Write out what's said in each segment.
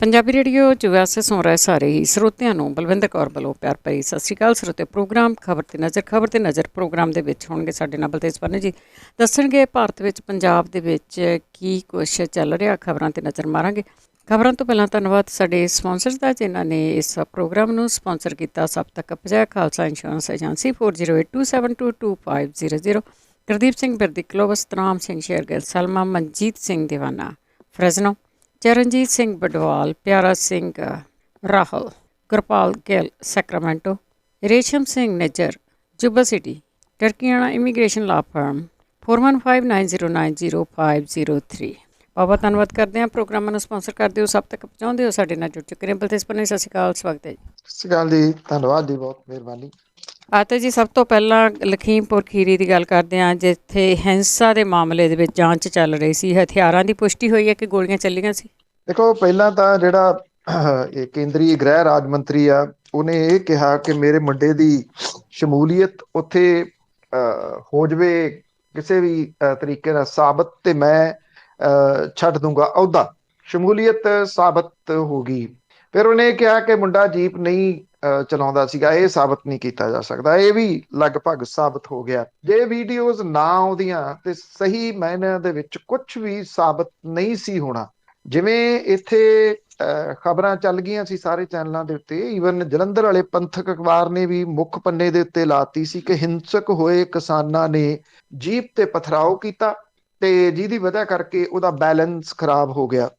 Punjabi radio 'ਚ ਵੈਸੇ ਸੁਣ ਰਹੇ ਸਾਰੇ ਹੀ ਸਰੋਤਿਆਂ ਨੂੰ ਬਲਵਿੰਦਰ ਕੌਰ ਵੱਲੋਂ ਪਿਆਰ ਭਰੀ ਸਤਿ ਸ਼੍ਰੀ ਅਕਾਲ। ਸਰੋਤੇ ਪ੍ਰੋਗਰਾਮ ਖਬਰ ਤੇ ਨਜ਼ਰ ਪ੍ਰੋਗਰਾਮ ਦੇ ਵਿੱਚ ਹੋਣਗੇ ਸਾਡੇ ਨਾਲ ਬਲਤੇਜ ਪੰਨੂ ਜੀ, ਦੱਸਣਗੇ ਭਾਰਤ ਵਿੱਚ ਪੰਜਾਬ ਦੇ ਵਿੱਚ ਕੀ ਕੁਛ ਚੱਲ ਰਿਹਾ। ਖਬਰਾਂ ਤੇ ਨਜ਼ਰ ਮਾਰਾਂਗੇ। ਖਬਰਾਂ ਤੋਂ ਪਹਿਲਾਂ ਧੰਨਵਾਦ ਸਾਡੇ ਸਪਾਂਸਰਸ ਦਾ, ਜਿਨ੍ਹਾਂ ਨੇ ਇਸ ਪ੍ਰੋਗਰਾਮ ਨੂੰ ਸਪਾਂਸਰ ਕੀਤਾ। ਸਭ ਤੱਕ ਪਹੁੰਚਾਇਆ ਖਾਲਸਾ ਇੰਸ਼ੋਰੈਂਸ ਏਜੰਸੀ 4082722500, ਗੁਰਦੀਪ ਸਿੰਘ ਬਿਰਦੀ ਕਲੋਵਸ, ਤਰਾਮ ਸਿੰਘ ਸ਼ੇਰਗਿੱਲ, ਸਲਮਾ, ਮਨਜੀਤ ਸਿੰਘ ਦੀਵਾਨਾ ਫਰੈਜ਼ਨੋ, ਚਰਨਜੀਤ ਸਿੰਘ ਬਡਵਾਲ, ਪਿਆਰਾ Singh Rahul, Gurpal Gill Sacramento, Resham Singh Nijjar ਜੁਬਾ city, ਟਰਕੀਆਣਾ immigration ਲਾ ਫਰਮ 4159090503। ਬਹੁਤ ਧੰਨਵਾਦ ਕਰਦੇ ਹਾਂ। ਪ੍ਰੋਗਰਾਮਾਂ ਨੂੰ ਸਪਾਂਸਰ ਕਰਦੇ ਹੋ, ਸਭ ਤੱਕ ਪਹੁੰਚਾਉਂਦੇ ਹੋ, ਸਾਡੇ ਨਾਲ ਜੁੜ ਚੁੱਕੇ ਨੇ। ਬਲਤੇਜ ਪੰਨੂ, ਸਤਿ ਸ਼੍ਰੀ ਅਕਾਲ, ਸਵਾਗਤ ਹੈ ਜੀ। ਸਤਿ ਸ਼੍ਰੀ ਅਕਾਲ ਜੀ, ਧੰਨਵਾਦ ਜੀ, ਬਹੁਤ ਮਿਹਰਬਾਨੀ। ਅਤੇ ਜੀ, ਸਭ ਤੋਂ ਪਹਿਲਾਂ ਲਖੀਮਪੁਰ ਖੀਰੀ ਦੀ ਗੱਲ ਕਰਦੇ ਹਾਂ, ਜਿੱਥੇ ਹਿੰਸਾ ਦੇ ਮਾਮਲੇ ਦੇ ਵਿੱਚ ਜਾਂਚ ਚੱਲ ਰਹੀ ਸੀ। ਹਥਿਆਰਾਂ ਦੀ ਪੁਸ਼ਟੀ ਹੋਈ ਹੈ ਕਿ ਗੋਲੀਆਂ ਚੱਲੀਆਂ ਸੀ। ਦੇਖੋ, ਪਹਿਲਾਂ ਤਾਂ ਜਿਹੜਾ ਇਹ ਕੇਂਦਰੀ ਗ੍ਰਹਿ ਰਾਜ ਮੰਤਰੀ ਆ, ਉਹਨੇ ਇਹ ਕਿਹਾ ਕਿ ਮੇਰੇ ਮੁੰਡੇ ਦੀ ਸ਼ਮੂਲੀਅਤ ਉੱਥੇ ਹੋ ਜਾਵੇ ਕਿਸੇ ਵੀ ਤਰੀਕੇ ਨਾਲ ਸਾਬਤ, ਤੇ ਮੈਂ ਛੱਡ ਦੂੰਗਾ ਅਹੁਦਾ। ਸ਼ਮੂਲੀਅਤ ਸਾਬਤ ਹੋ ਗਈ। ਫਿਰ ਉਹਨੇ ਕਿਹਾ ਕਿ ਮੁੰਡਾ ਜੀਪ ਨਹੀਂ ਚਲਾਉਂਦਾ ਸੀਗਾ, ਇਹ ਸਾਬਤ ਨਹੀਂ ਕੀਤਾ ਜਾ ਸਕਦਾ। ਇਹ ਵੀ ਲਗਭਗ ਸਾਬਤ ਹੋ ਗਿਆ। ਜੇ ਵੀਡੀਓਜ਼ ਨਾ ਆਉਂਦੀਆਂ ਤੇ ਸਹੀ ਮਾਇਨਿਆਂ ਦੇ ਵਿੱਚ ਕੁਝ ਵੀ ਸਾਬਤ ਨਹੀਂ ਸੀ ਹੋਣਾ। ਜਿਵੇਂ ਇੱਥੇ ਖਬਰਾਂ ਚੱਲ ਗਈਆਂ ਸੀ ਸਾਰੇ ਚੈਨਲਾਂ ਦੇ ਉੱਤੇ, ਈਵਨ ਜਲੰਧਰ ਵਾਲੇ ਪੰਥਕ ਅਖਬਾਰ ਨੇ ਵੀ ਮੁੱਖ ਪੰਨੇ ਦੇ ਉੱਤੇ ਲਾਤੀ ਸੀ ਕਿ ਹਿੰਸਕ ਹੋਏ ਕਿਸਾਨਾਂ ਨੇ ਜੀਪ ਤੇ ਪਥਰਾਓ ਕੀਤਾ ਤੇ ਜਿਹਦੀ ਵਜ੍ਹਾ ਕਰਕੇ ਉਹਦਾ ਬੈਲੈਂਸ ਖਰਾਬ ਹੋ ਗਿਆ।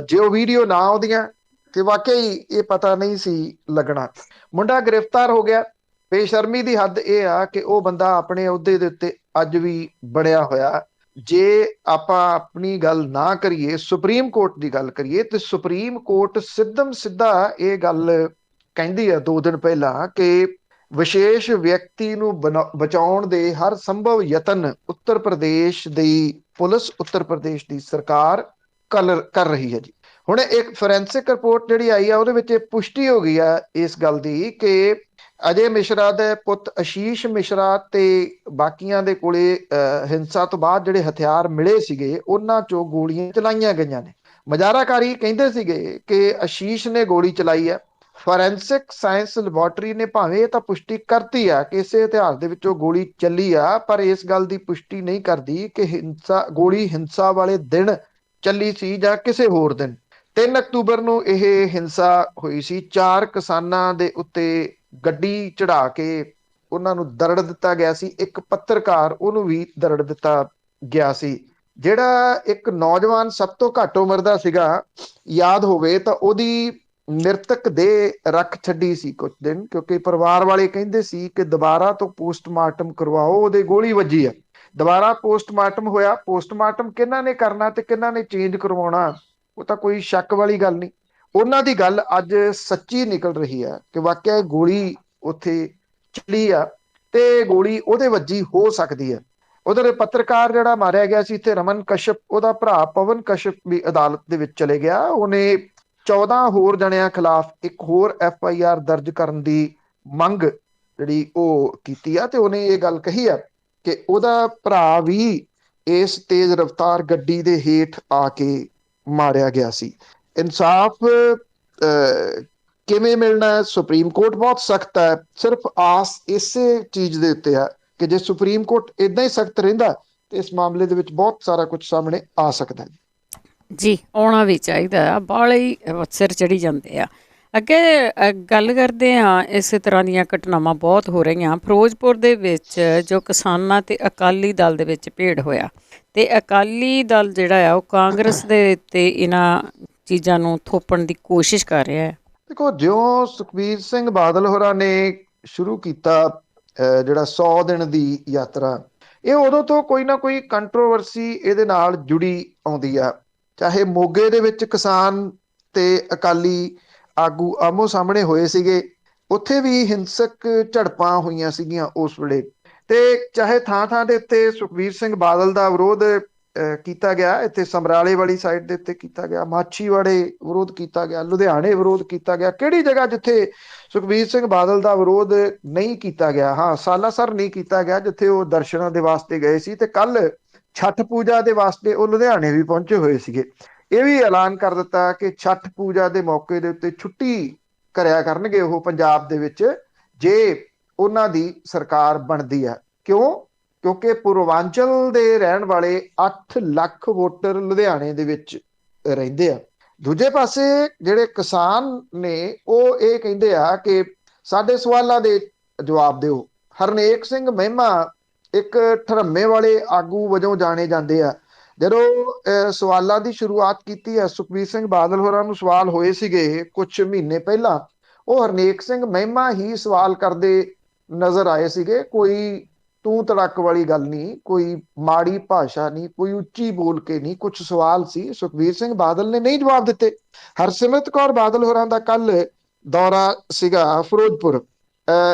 ਜੇ ਉਹ ਵੀਡੀਓ ਨਾ ਆਉਂਦੀਆਂ ਤੇ ਵਾਕਈ ਇਹ ਪਤਾ ਨਹੀਂ ਸੀ ਲੱਗਣਾ। ਮੁੰਡਾ ਗ੍ਰਿਫਤਾਰ ਹੋ ਗਿਆ। ਬੇਸ਼ਰਮੀ ਦੀ ਹੱਦ ਇਹ ਆ ਕਿ ਉਹ ਬੰਦਾ ਆਪਣੇ ਅਹੁਦੇ ਦੇ ਉੱਤੇ ਅੱਜ ਵੀ ਬਣਿਆ ਹੋਇਆ। ਜੇ ਆਪਾਂ ਆਪਣੀ ਗੱਲ ਨਾ ਕਰੀਏ, ਸੁਪਰੀਮ ਕੋਰਟ ਦੀ ਗੱਲ ਕਰੀਏ, ਤੇ ਸੁਪਰੀਮ ਕੋਰਟ ਸਿੱਧਮ ਸਿੱਧਾ ਇਹ ਗੱਲ ਕਹਿੰਦੀ ਹੈ 2 ਦਿਨ ਪਹਿਲਾਂ ਕਿ ਵਿਸ਼ੇਸ਼ ਵਿਅਕਤੀ ਨੂੰ ਬਚਾਉਣ ਦੇ ਹਰ ਸੰਭਵ ਯਤਨ ਉੱਤਰ ਪ੍ਰਦੇਸ਼ ਦੀ ਪੁਲਿਸ, ਉੱਤਰ ਪ੍ਰਦੇਸ਼ ਦੀ ਸਰਕਾਰ ਕਰ ਰਹੀ ਹੈ ਜੀ। ਹੁਣ ਇੱਕ ਫੋਰੈਂਸਿਕ ਰਿਪੋਰਟ ਜਿਹੜੀ ਆਈ ਆ, ਉਹਦੇ ਵਿੱਚ ਇਹ ਪੁਸ਼ਟੀ ਹੋ ਗਈ ਆ ਇਸ ਗੱਲ ਦੀ ਕਿ ਅਜੇ ਮਿਸ਼ਰਾ ਦੇ ਪੁੱਤ ਆਸ਼ੀਸ਼ ਮਿਸ਼ਰਾ ਤੇ ਬਾਕੀਆਂ ਦੇ ਕੋਲੇ ਹਿੰਸਾ ਤੋਂ ਬਾਅਦ ਜਿਹੜੇ ਹਥਿਆਰ ਮਿਲੇ ਸੀਗੇ, ਉਹਨਾਂ ਚੋਂ ਗੋਲੀਆਂ ਚਲਾਈਆਂ ਗਈਆਂ ਨੇ। ਮਜ਼ਾਰਾਕਾਰੀ ਕਹਿੰਦੇ ਸੀਗੇ ਕਿ ਆਸ਼ੀਸ਼ ਨੇ ਗੋਲੀ ਚਲਾਈ ਹੈ। ਫੋਰੈਂਸਿਕ ਸਾਇੰਸ ਲੈਬੋਰਟਰੀ ਨੇ ਭਾਵੇਂ ਇਹ ਤਾਂ ਪੁਸ਼ਟੀ ਕਰਤੀ ਆ ਕਿ ਇਸੇ ਹਥਿਆਰ ਦੇ ਵਿੱਚੋਂ ਗੋਲੀ ਚੱਲੀ ਆ, ਪਰ ਇਸ ਗੱਲ ਦੀ ਪੁਸ਼ਟੀ ਨਹੀਂ ਕਰਦੀ ਕਿ ਗੋਲੀ ਹਿੰਸਾ ਵਾਲੇ ਦਿਨ ਚੱਲੀ ਸੀ ਜਾਂ ਕਿਸੇ ਹੋਰ ਦਿਨ। 3 ਅਕਤੂਬਰ ਨੂੰ ਇਹ ਹਿੰਸਾ ਹੋਈ ਸੀ। 4 ਕਿਸਾਨਾਂ ਦੇ ਉੱਤੇ ਗੱਡੀ ਚੜਾ ਕੇ ਉਹਨਾਂ ਨੂੰ ਦਰੜ ਦਿੱਤਾ ਗਿਆ ਸੀ। ਇੱਕ ਪੱਤਰਕਾਰ, ਉਹਨੂੰ ਵੀ ਦਰੜ ਦਿੱਤਾ ਗਿਆ ਸੀ। ਜਿਹੜਾ ਇੱਕ ਨੌਜਵਾਨ ਸਭ ਤੋਂ ਘੱਟ ਉਮਰ ਦਾ ਸੀਗਾ, ਯਾਦ ਹੋਵੇ ਤਾਂ ਉਹਦੀ ਮ੍ਰਿਤਕ ਦੇ ਰੱਖ ਛੱਡੀ ਸੀ ਕੁਝ ਦਿਨ, ਕਿਉਂਕਿ ਪਰਿਵਾਰ ਵਾਲੇ ਕਹਿੰਦੇ ਸੀ ਕਿ ਦੁਬਾਰਾ ਤੋਂ ਪੋਸਟਮਾਰਟਮ ਕਰਵਾਓ, ਉਹਦੇ ਗੋਲੀ ਵੱਜੀ ਆ। ਦੁਬਾਰਾ ਪੋਸਟਮਾਰਟਮ ਹੋਇਆ। ਪੋਸਟਮਾਰਟਮ ਕਿਹਨਾਂ ਨੇ ਕਰਨਾ ਤੇ ਕਿਹਨਾਂ ਨੇ ਚੇਂਜ ਕਰਵਾਉਣਾ, ਉਹ ਤਾਂ ਕੋਈ ਸ਼ੱਕ ਵਾਲੀ ਗੱਲ ਨਹੀਂ। ਉਹਨਾਂ ਦੀ ਗੱਲ ਅੱਜ ਸੱਚੀ ਨਿਕਲ ਰਹੀ ਹੈ ਕਿ ਵਾਕਿਆ ਗੋਲੀ ਉੱਥੇ ਚੱਲੀ ਆ ਤੇ ਗੋਲੀ ਉਹਦੇ ਵੱਜੀ ਹੋ ਸਕਦੀ ਹੈ। ਉਧਰ ਪੱਤਰਕਾਰ ਜਿਹੜਾ ਮਾਰਿਆ ਗਿਆ ਸੀ ਇੱਥੇ, ਰਮਨ ਕਸ਼ਪ, ਉਹਦਾ ਭਰਾ ਪਵਨ ਕਸ਼ਪ ਵੀ ਅਦਾਲਤ ਦੇ ਵਿੱਚ ਚਲੇ ਗਿਆ। ਉਹਨੇ 14 ਹੋਰ ਜਣਿਆਂ ਖਿਲਾਫ ਇੱਕ ਹੋਰ FIR ਦਰਜ ਕਰਨ ਦੀ ਮੰਗ ਜਿਹੜੀ ਉਹ ਕੀਤੀ ਆ, ਤੇ ਉਹਨੇ ਇਹ ਗੱਲ ਕਹੀ ਆ ਕਿ ਉਹਦਾ ਭਰਾ ਵੀ ਇਸ ਤੇਜ਼ ਰਫ਼ਤਾਰ ਗੱਡੀ ਦੇ ਹੇਠ ਆ ਕੇ ਮਾਰਿਆ ਗਿਆ ਸੀ। ਇਨਸਾਫ ਕਿਵੇਂ ਮਿਲਣਾ? ਸੁਪਰੀਮ ਕੋਰਟ ਬਹੁਤ ਸਖਤ ਹੈ। ਸਿਰਫ ਆਸ ਇਸੇ ਚੀਜ਼ ਦੇ ਉੱਤੇ ਆ ਕਿ ਜੇ ਸੁਪਰੀਮ ਕੋਰਟ ਏਦਾਂ ਹੀ ਸਖਤ ਰਹਿੰਦਾ ਤੇ ਇਸ ਮਾਮਲੇ ਦੇ ਵਿੱਚ ਬਹੁਤ ਸਾਰਾ ਕੁਝ ਸਾਹਮਣੇ ਆ ਸਕਦਾ ਜੀ। ਆਉਣਾ ਵੀ ਚਾਹੀਦਾ ਆ, ਬਾਹਲੇ ਹੀ ਸਿਰ ਚੜੀ ਜਾਂਦੇ ਆ। ਅੱਗੇ ਗੱਲ ਕਰਦੇ ਹਾਂ, ਇਸੇ ਤਰ੍ਹਾਂ ਦੀਆਂ ਘਟਨਾਵਾਂ ਬਹੁਤ ਹੋ ਰਹੀਆਂ। ਫਿਰੋਜ਼ਪੁਰ ਦੇ ਵਿੱਚ ਜੋ ਕਿਸਾਨਾਂ ਤੇ ਅਕਾਲੀ ਦਲ ਦੇ ਵਿੱਚ ਭੇੜ ਹੋਇਆ, ਤੇ ਅਕਾਲੀ ਦਲ ਜਿਹੜਾ ਆ ਉਹ ਕਾਂਗਰਸ ਦੇ ਉੱਤੇ ਇਹਨਾਂ ਚੀਜ਼ਾਂ ਨੂੰ ਥੋਪਣ ਦੀ ਕੋਸ਼ਿਸ਼ ਕਰ ਰਿਹਾ ਹੈ। ਦੇਖੋ, ਜਿਉਂ ਸੁਖਬੀਰ ਸਿੰਘ ਬਾਦਲ ਹੋਰਾਂ ਨੇ ਸ਼ੁਰੂ ਕੀਤਾ ਜਿਹੜਾ 100 ਦਿਨ ਦੀ ਯਾਤਰਾ, ਇਹ ਉਦੋਂ ਤੋਂ ਕੋਈ ਨਾ ਕੋਈ ਕੰਟਰੋਵਰਸੀ ਇਹਦੇ ਨਾਲ ਜੁੜੀ ਆਉਂਦੀ ਆ। ਚਾਹੇ ਮੋਗੇ ਦੇ ਵਿੱਚ ਕਿਸਾਨ ਤੇ ਅਕਾਲੀ ਆਗੂ ਆਮੋ ਸਾਹਮਣੇ ਹੋਏ ਸੀਗੇ, ਉੱਥੇ ਵੀ ਹਿੰਸਕ ਝੜਪਾਂ ਹੋਈਆਂ ਸੀਗੀਆਂ ਉਸ ਵੇਲੇ। ਤੇ ਚਾਹੇ ਥਾਂ ਥਾਂ ਦੇ ਉੱਤੇ ਸੁਖਬੀਰ ਸਿੰਘ ਬਾਦਲ ਦਾ ਵਿਰੋਧ ਕੀਤਾ ਗਿਆ, ਇੱਥੇ ਸਮਰਾਲੇ ਵਾਲੀ ਸਾਈਡ ਦੇ ਉੱਤੇ ਕੀਤਾ ਗਿਆ, ਮਾਛੀਵਾੜੇ ਵਿਰੋਧ ਕੀਤਾ ਗਿਆ, ਲੁਧਿਆਣੇ ਵਿਰੋਧ ਕੀਤਾ ਗਿਆ। ਕਿਹੜੀ ਜਗ੍ਹਾ ਜਿੱਥੇ ਸੁਖਬੀਰ ਸਿੰਘ ਬਾਦਲ ਦਾ ਵਿਰੋਧ ਨਹੀਂ ਕੀਤਾ ਗਿਆ? ਹਾਂ, ਸਾਲਾਸਰ ਨਹੀਂ ਕੀਤਾ ਗਿਆ, ਜਿੱਥੇ ਉਹ ਦਰਸ਼ਨਾਂ ਦੇ ਵਾਸਤੇ ਗਏ ਸੀ। ਤੇ ਕੱਲ ਛਠ ਪੂਜਾ ਦੇ ਵਾਸਤੇ ਉਹ ਲੁਧਿਆਣੇ ਵੀ ਪਹੁੰਚੇ ਹੋਏ ਸੀਗੇ। ਇਹ ਵੀ ਐਲਾਨ ਕਰ ਦਿੱਤਾ ਕਿ ਛਠ ਪੂਜਾ ਦੇ ਮੌਕੇ ਦੇ ਉੱਤੇ ਛੁੱਟੀ ਕਰਿਆ ਕਰਨਗੇ ਉਹ ਪੰਜਾਬ ਦੇ ਵਿੱਚ, ਜੇ ਉਹਨਾਂ ਦੀ ਸਰਕਾਰ ਬਣਦੀ ਹੈ। ਕਿਉਂ? ਕਿਉਂਕਿ ਪੂਰਵਾਂਚਲ ਦੇ ਰਹਿਣ ਵਾਲੇ 8 ਲੱਖ ਵੋਟਰ ਲੁਧਿਆਣੇ ਦੇ ਵਿੱਚ ਰਹਿੰਦੇ ਆ। ਦੂਜੇ ਪਾਸੇ ਜਿਹੜੇ ਕਿਸਾਨ ਨੇ ਉਹ ਇਹ ਕਹਿੰਦੇ ਆ ਕਿ ਸਾਡੇ ਸਵਾਲਾਂ ਦੇ ਜਵਾਬ ਦਿਓ। ਹਰਨੇਕ ਸਿੰਘ ਮਹਿਮਾ ਇੱਕ ਠਰੱਮੇ ਵਾਲੇ ਆਗੂ ਵਜੋਂ ਜਾਣੇ ਜਾਂਦੇ ਆ। ਜਦੋਂ ਸਵਾਲਾਂ ਦੀ ਸ਼ੁਰੂਆਤ ਕੀਤੀ ਹੈ, ਸੁਖਬੀਰ ਸਿੰਘ ਬਾਦਲ ਹੋਰਾਂ ਨੂੰ ਸਵਾਲ ਹੋਏ ਸੀਗੇ ਕੁਝ ਮਹੀਨੇ ਪਹਿਲਾਂ, ਉਹ ਹਰਨੇਕ ਸਿੰਘ ਮਹਿਮਾ ਹੀ ਸਵਾਲ ਕਰਦੇ ਨਜ਼ਰ ਆਏ ਸੀਗੇ। ਕੋਈ ਤੂੰ ਤੜਕ ਵਾਲੀ ਗੱਲ ਨਹੀਂ, ਕੋਈ ਮਾੜੀ ਭਾਸ਼ਾ ਨਹੀਂ, ਕੋਈ ਉੱਚੀ ਬੋਲ ਕੇ ਨਹੀਂ, ਕੁਝ ਸਵਾਲ ਸੀ, ਸੁਖਬੀਰ ਸਿੰਘ ਬਾਦਲ ਨੇ ਨਹੀਂ ਜਵਾਬ ਦਿੱਤੇ। ਹਰਸਿਮਰਤ ਕੌਰ ਬਾਦਲ ਹੋਰਾਂ ਦਾ ਕੱਲ ਦੌਰਾ ਸੀਗਾ ਫਿਰੋਜ਼ਪੁਰ।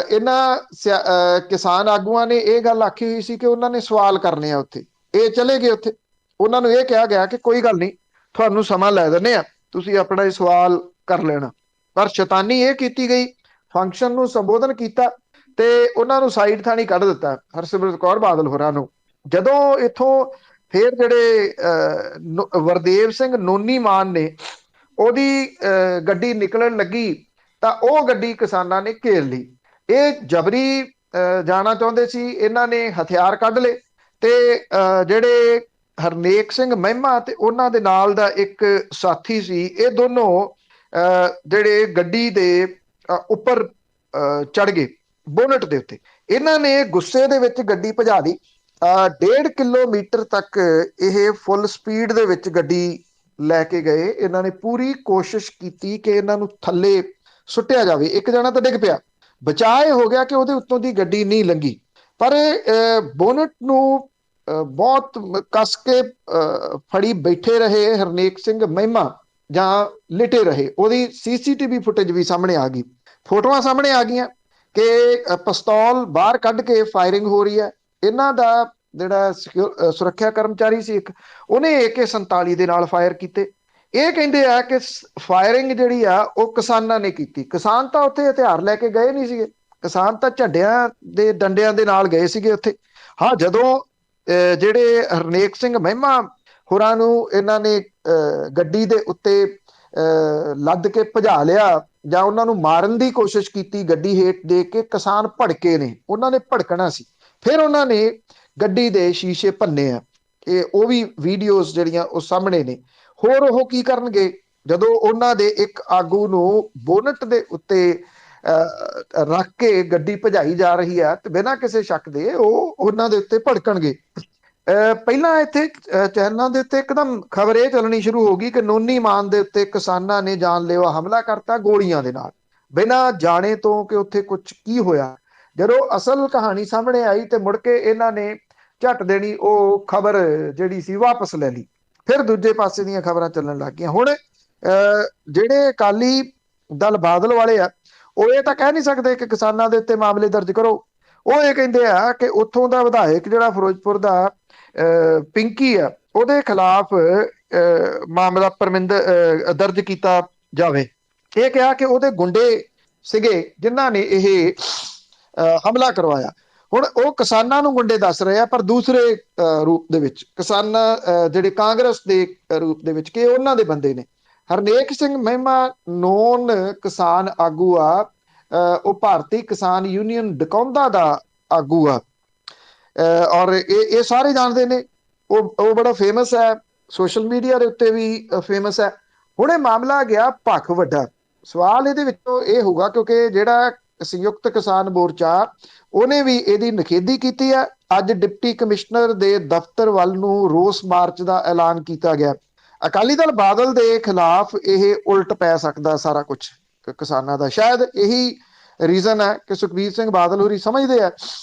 ਇਹਨਾਂ ਕਿਸਾਨ ਆਗੂਆਂ ਨੇ ਇਹ ਗੱਲ ਆਖੀ ਹੋਈ ਸੀ ਕਿ ਉਹਨਾਂ ਨੇ ਸਵਾਲ ਕਰਨੇ ਆ ਉੱਥੇ। ਇਹ ਚਲੇ ਗਏ ਉੱਥੇ, ਉਹਨਾਂ ਨੂੰ ਇਹ ਕਿਹਾ ਗਿਆ ਕਿ ਕੋਈ ਗੱਲ ਨਹੀਂ, ਤੁਹਾਨੂੰ ਸਮਾਂ ਲੈ ਦਿੰਦੇ ਆ, ਤੁਸੀਂ ਆਪਣਾ ਇਹ ਸਵਾਲ ਕਰ ਲੈਣਾ। ਪਰ ਸ਼ੈਤਾਨੀ ਇਹ ਕੀਤੀ ਗਈ, ਫੰਕਸ਼ਨ ਨੂੰ ਸੰਬੋਧਨ ਕੀਤਾ ਤੇ ਉਹਨਾਂ ਨੂੰ ਸਾਈਡ ਥਾਣੀ ਕੱਢ ਦਿੱਤਾ, ਹਰਸਿਮਰਤ ਕੌਰ ਬਾਦਲ ਹੋਰਾਂ ਨੂੰ। ਜਦੋਂ ਇੱਥੋਂ ਫੇਰ ਜਿਹੜੇ ਵਰਦੇਵ ਸਿੰਘ ਨੋਨੀ ਮਾਨ ਨੇ, ਉਹਦੀ ਗੱਡੀ ਨਿਕਲਣ ਲੱਗੀ ਤਾਂ ਉਹ ਗੱਡੀ ਕਿਸਾਨਾਂ ਨੇ ਘੇਰ ਲਈ। ਇਹ ਜਬਰੀ ਜਾਣਾ ਚਾਹੁੰਦੇ ਸੀ, ਇਹਨਾਂ ਨੇ ਹਥਿਆਰ ਕੱਢ ਲਏ ਤੇ ਜਿਹੜੇ ਹਰਨੇਕ ਸਿੰਘ ਮਹਿਮਾ ਤੇ ਉਹਨਾਂ ਦੇ ਨਾਲ ਦਾ ਇੱਕ ਸਾਥੀ ਸੀ, ਇਹ ਦੋਨੋਂ ਜਿਹੜੇ ਗੱਡੀ ਦੇ ਉੱਪਰ ਚੜ ਗਏ, ਬੋਨਟ ਦੇ ਉੱਤੇ। ਇਹਨਾਂ ਨੇ ਗੁੱਸੇ ਦੇ ਵਿੱਚ ਗੱਡੀ ਭਜਾ ਦੀ। 1.5 ਕਿਲੋਮੀਟਰ ਤੱਕ ਇਹ ਫੁੱਲ ਸਪੀਡ ਦੇ ਵਿੱਚ ਗੱਡੀ ਲੈ ਕੇ ਗਏ। ਇਹਨਾਂ ਨੇ ਪੂਰੀ ਕੋਸ਼ਿਸ਼ ਕੀਤੀ ਕਿ ਇਹਨਾਂ ਨੂੰ ਥੱਲੇ ਸੁੱਟਿਆ ਜਾਵੇ। ਇੱਕ ਜਣਾ ਤਾਂ ਡਿੱਗ ਪਿਆ, ਬਚਾਅ ਹੋ ਗਿਆ ਕਿ ਉਹਦੇ ਉੱਤੋਂ ਦੀ ਗੱਡੀ ਨਹੀਂ ਲੰਘੀ, ਪਰ ਬੋਨਟ ਨੂੰ ਬਹੁਤ ਕੱਸ ਕੇ ਫੜੀ ਬੈਠੇ ਰਹੇ ਹਰਨੇਕ ਸਿੰਘ ਮਹਿਮਾ, ਜਾਂ ਲਿਟੇ ਰਹੇ। ਉਹਦੀ CCTV ਫੁਟੇਜ ਵੀ ਸਾਹਮਣੇ ਆ ਗਈ, ਫੋਟੋਆਂ ਸਾਹਮਣੇ ਆ ਗਈਆਂ ਕਿ ਪਿਸਤੌਲ ਬਾਹਰ ਕੱਢ ਕੇ ਫਾਇਰਿੰਗ ਹੋ ਰਹੀ ਹੈ। ਇਹਨਾਂ ਦਾ ਜਿਹੜਾ ਸੁਰੱਖਿਆ ਕਰਮਚਾਰੀ ਸੀ ਇੱਕ, ਉਹਨੇ AK-47 ਦੇ ਨਾਲ ਫਾਇਰ ਕੀਤੇ। ਇਹ ਕਹਿੰਦੇ ਆ ਕਿ ਫਾਇਰਿੰਗ ਜਿਹੜੀ ਆ ਉਹ ਕਿਸਾਨਾਂ ਨੇ ਕੀਤੀ। ਕਿਸਾਨ ਤਾਂ ਉੱਥੇ ਹਥਿਆਰ ਲੈ ਕੇ ਗਏ ਨਹੀਂ ਸੀਗੇ, ਕਿਸਾਨ ਤਾਂ ਝੰਡਿਆਂ ਦੇ ਡੰਡਿਆਂ ਦੇ ਨਾਲ ਗਏ ਸੀਗੇ ਉੱਥੇ। ਹਾਂ, ਜਦੋਂ ਜਿਹੜੇ ਹਰਨੇਕ ਸਿੰਘ ਮਹਿਮਾ ਹੋਰਾਂ ਨੂੰ ਇਹਨਾਂ ਨੇ ਗੱਡੀ ਦੇ ਉੱਤੇ ਲੱਦ ਕੇ ਭਜਾ ਲਿਆ ਜਾਂ ਉਹਨਾਂ ਨੂੰ ਮਾਰਨ ਦੀ ਕੋਸ਼ਿਸ਼ ਕੀਤੀ ਗੱਡੀ ਹੇਠ ਦੇ ਕੇ, ਕਿਸਾਨ ਭੜਕੇ ਨੇ, ਉਹਨਾਂ ਨੇ ਭੜਕਣਾ ਸੀ। ਫਿਰ ਉਹਨਾਂ ਨੇ ਗੱਡੀ ਦੇ ਸ਼ੀਸ਼ੇ ਭੰਨੇ ਆ। ਇਹ ਉਹ ਵੀ ਵੀਡੀਓਜ਼ ਜਿਹੜੀਆਂ ਉਹ ਸਾਹਮਣੇ ਨੇ। ਹੋਰ ਉਹ ਕੀ ਕਰਨਗੇ ਜਦੋਂ ਉਹਨਾਂ ਦੇ ਇੱਕ ਆਗੂ ਨੂੰ ਬੋਨਟ ਦੇ ਉੱਤੇ ਰੱਖ ਕੇ ਗੱਡੀ ਭਜਾਈ ਜਾ ਰਹੀ ਹੈ ਤੇ ਬਿਨਾਂ ਕਿਸੇ ਸ਼ੱਕ ਦੇ ਉਹ ਉਹਨਾਂ ਦੇ ਉੱਤੇ ਭੜਕਣਗੇ। ਪਹਿਲਾਂ ਇੱਥੇ ਚੈਨਲਾਂ ਦੇ ਉੱਤੇ ਇੱਕਦਮ ਖਬਰ ਇਹ ਚੱਲਣੀ ਸ਼ੁਰੂ ਹੋ ਗਈ ਕਿ ਨੋਨੀ ਮਾਨ ਦੇ ਉੱਤੇ ਕਿਸਾਨਾਂ ਨੇ ਜਾਨਲੇਵਾ ਹਮਲਾ ਕਰਤਾ ਗੋਲੀਆਂ ਦੇ ਨਾਲ, ਬਿਨਾਂ ਜਾਣੇ ਤੋਂ ਕਿ ਉੱਥੇ ਕੁਝ ਕੀ ਹੋਇਆ। ਜਦੋਂ ਅਸਲ ਕਹਾਣੀ ਸਾਹਮਣੇ ਆਈ ਤੇ ਮੁੜ ਕੇ ਇਹਨਾਂ ਨੇ ਝੱਟ ਦੇਣੀ ਉਹ ਖਬਰ ਜਿਹੜੀ ਸੀ ਵਾਪਸ ਲੈ ਲਈ। ਫਿਰ ਦੂਜੇ ਪਾਸੇ ਦੀਆਂ ਖਬਰਾਂ ਚੱਲਣ ਲੱਗ ਗਈਆਂ। ਹੁਣ ਜਿਹੜੇ ਅਕਾਲੀ ਦਲ ਬਾਦਲ ਵਾਲੇ ਆ, ਉਹ ਇਹ ਤਾਂ ਕਹਿ ਨਹੀਂ ਸਕਦੇ ਕਿ ਕਿਸਾਨਾਂ ਦੇ ਉੱਤੇ ਮਾਮਲੇ ਦਰਜ ਕਰੋ। ਉਹ ਇਹ ਕਹਿੰਦੇ ਆ ਕਿ ਉੱਥੋਂ ਦਾ ਵਿਧਾਇਕ ਜਿਹੜਾ ਫਿਰੋਜ਼ਪੁਰ ਦਾ ਪਿੰਕੀ ਆ, ਉਹਦੇ ਖਿਲਾਫ ਮਾਮਲਾ ਦਰਜ ਕੀਤਾ ਜਾਵੇ। ਇਹ ਕਿਹਾ ਕਿ ਉਹਦੇ ਗੁੰਡੇ ਸੀਗੇ ਜਿਨ੍ਹਾਂ ਨੇ ਇਹ ਹਮਲਾ ਕਰਵਾਇਆ। ਹੁਣ ਉਹ ਕਿਸਾਨਾਂ ਨੂੰ ਗੁੰਡੇ ਦੱਸ ਰਹੇ ਆ, ਪਰ ਦੂਸਰੇ ਰੂਪ ਦੇ ਵਿੱਚ, ਕਿਸਾਨਾਂ ਜਿਹੜੇ ਕਾਂਗਰਸ ਦੇ ਰੂਪ ਦੇ ਵਿੱਚ, ਕਿ ਉਹਨਾਂ ਦੇ ਬੰਦੇ ਨੇ। ਹਰਨੇਕ ਸਿੰਘ ਮਹਿਮਾ ਨੋਨ ਕਿਸਾਨ ਆਗੂ ਆ, ਉਹ ਭਾਰਤੀ ਕਿਸਾਨ ਯੂਨੀਅਨ ਡਕੌਂਦਾ ਦਾ ਆਗੂ ਆ, ਔਰ ਇਹ ਸਾਰੇ ਜਾਣਦੇ ਨੇ। ਉਹ ਬੜਾ ਫੇਮਸ ਹੈ, ਸੋਸ਼ਲ ਮੀਡੀਆ ਦੇ ਉੱਤੇ ਵੀ ਫੇਮਸ ਹੈ। ਹੁਣ ਇਹ ਮਾਮਲਾ ਗਿਆ ਭੱਖ ਵੱਡਾ। ਸਵਾਲ ਇਹਦੇ ਵਿੱਚੋਂ ਇਹ ਹੋਊਗਾ, ਕਿਉਂਕਿ ਜਿਹੜਾ ਸੰਯੁਕਤ ਕਿਸਾਨ ਮੋਰਚਾ, ਉਹਨੇ ਵੀ ਇਹਦੀ ਨਿਖੇਧੀ ਕੀਤੀ ਹੈ। ਅੱਜ ਡਿਪਟੀ ਕਮਿਸ਼ਨਰ ਦੇ ਦਫ਼ਤਰ ਵੱਲ ਨੂੰ ਰੋਸ ਮਾਰਚ ਦਾ ਐਲਾਨ ਕੀਤਾ ਗਿਆ। ਅਕਾਲੀ ਦਲ ਬਾਦਲ ਦੇ ਖਿਲਾਫ ਇਹ ਉਲਟ ਪੈ ਸਕਦਾ ਸਾਰਾ ਕੁਝ ਕਿਸਾਨਾਂ ਦਾ। ਸ਼ਾਇਦ ਇਹੀ ਰੀਜ਼ਨ ਹੈ ਕਿ ਸੁਖਬੀਰ ਸਿੰਘ ਬਾਦਲ ਹੋਰੀ ਸਮਝਦੇ ਆ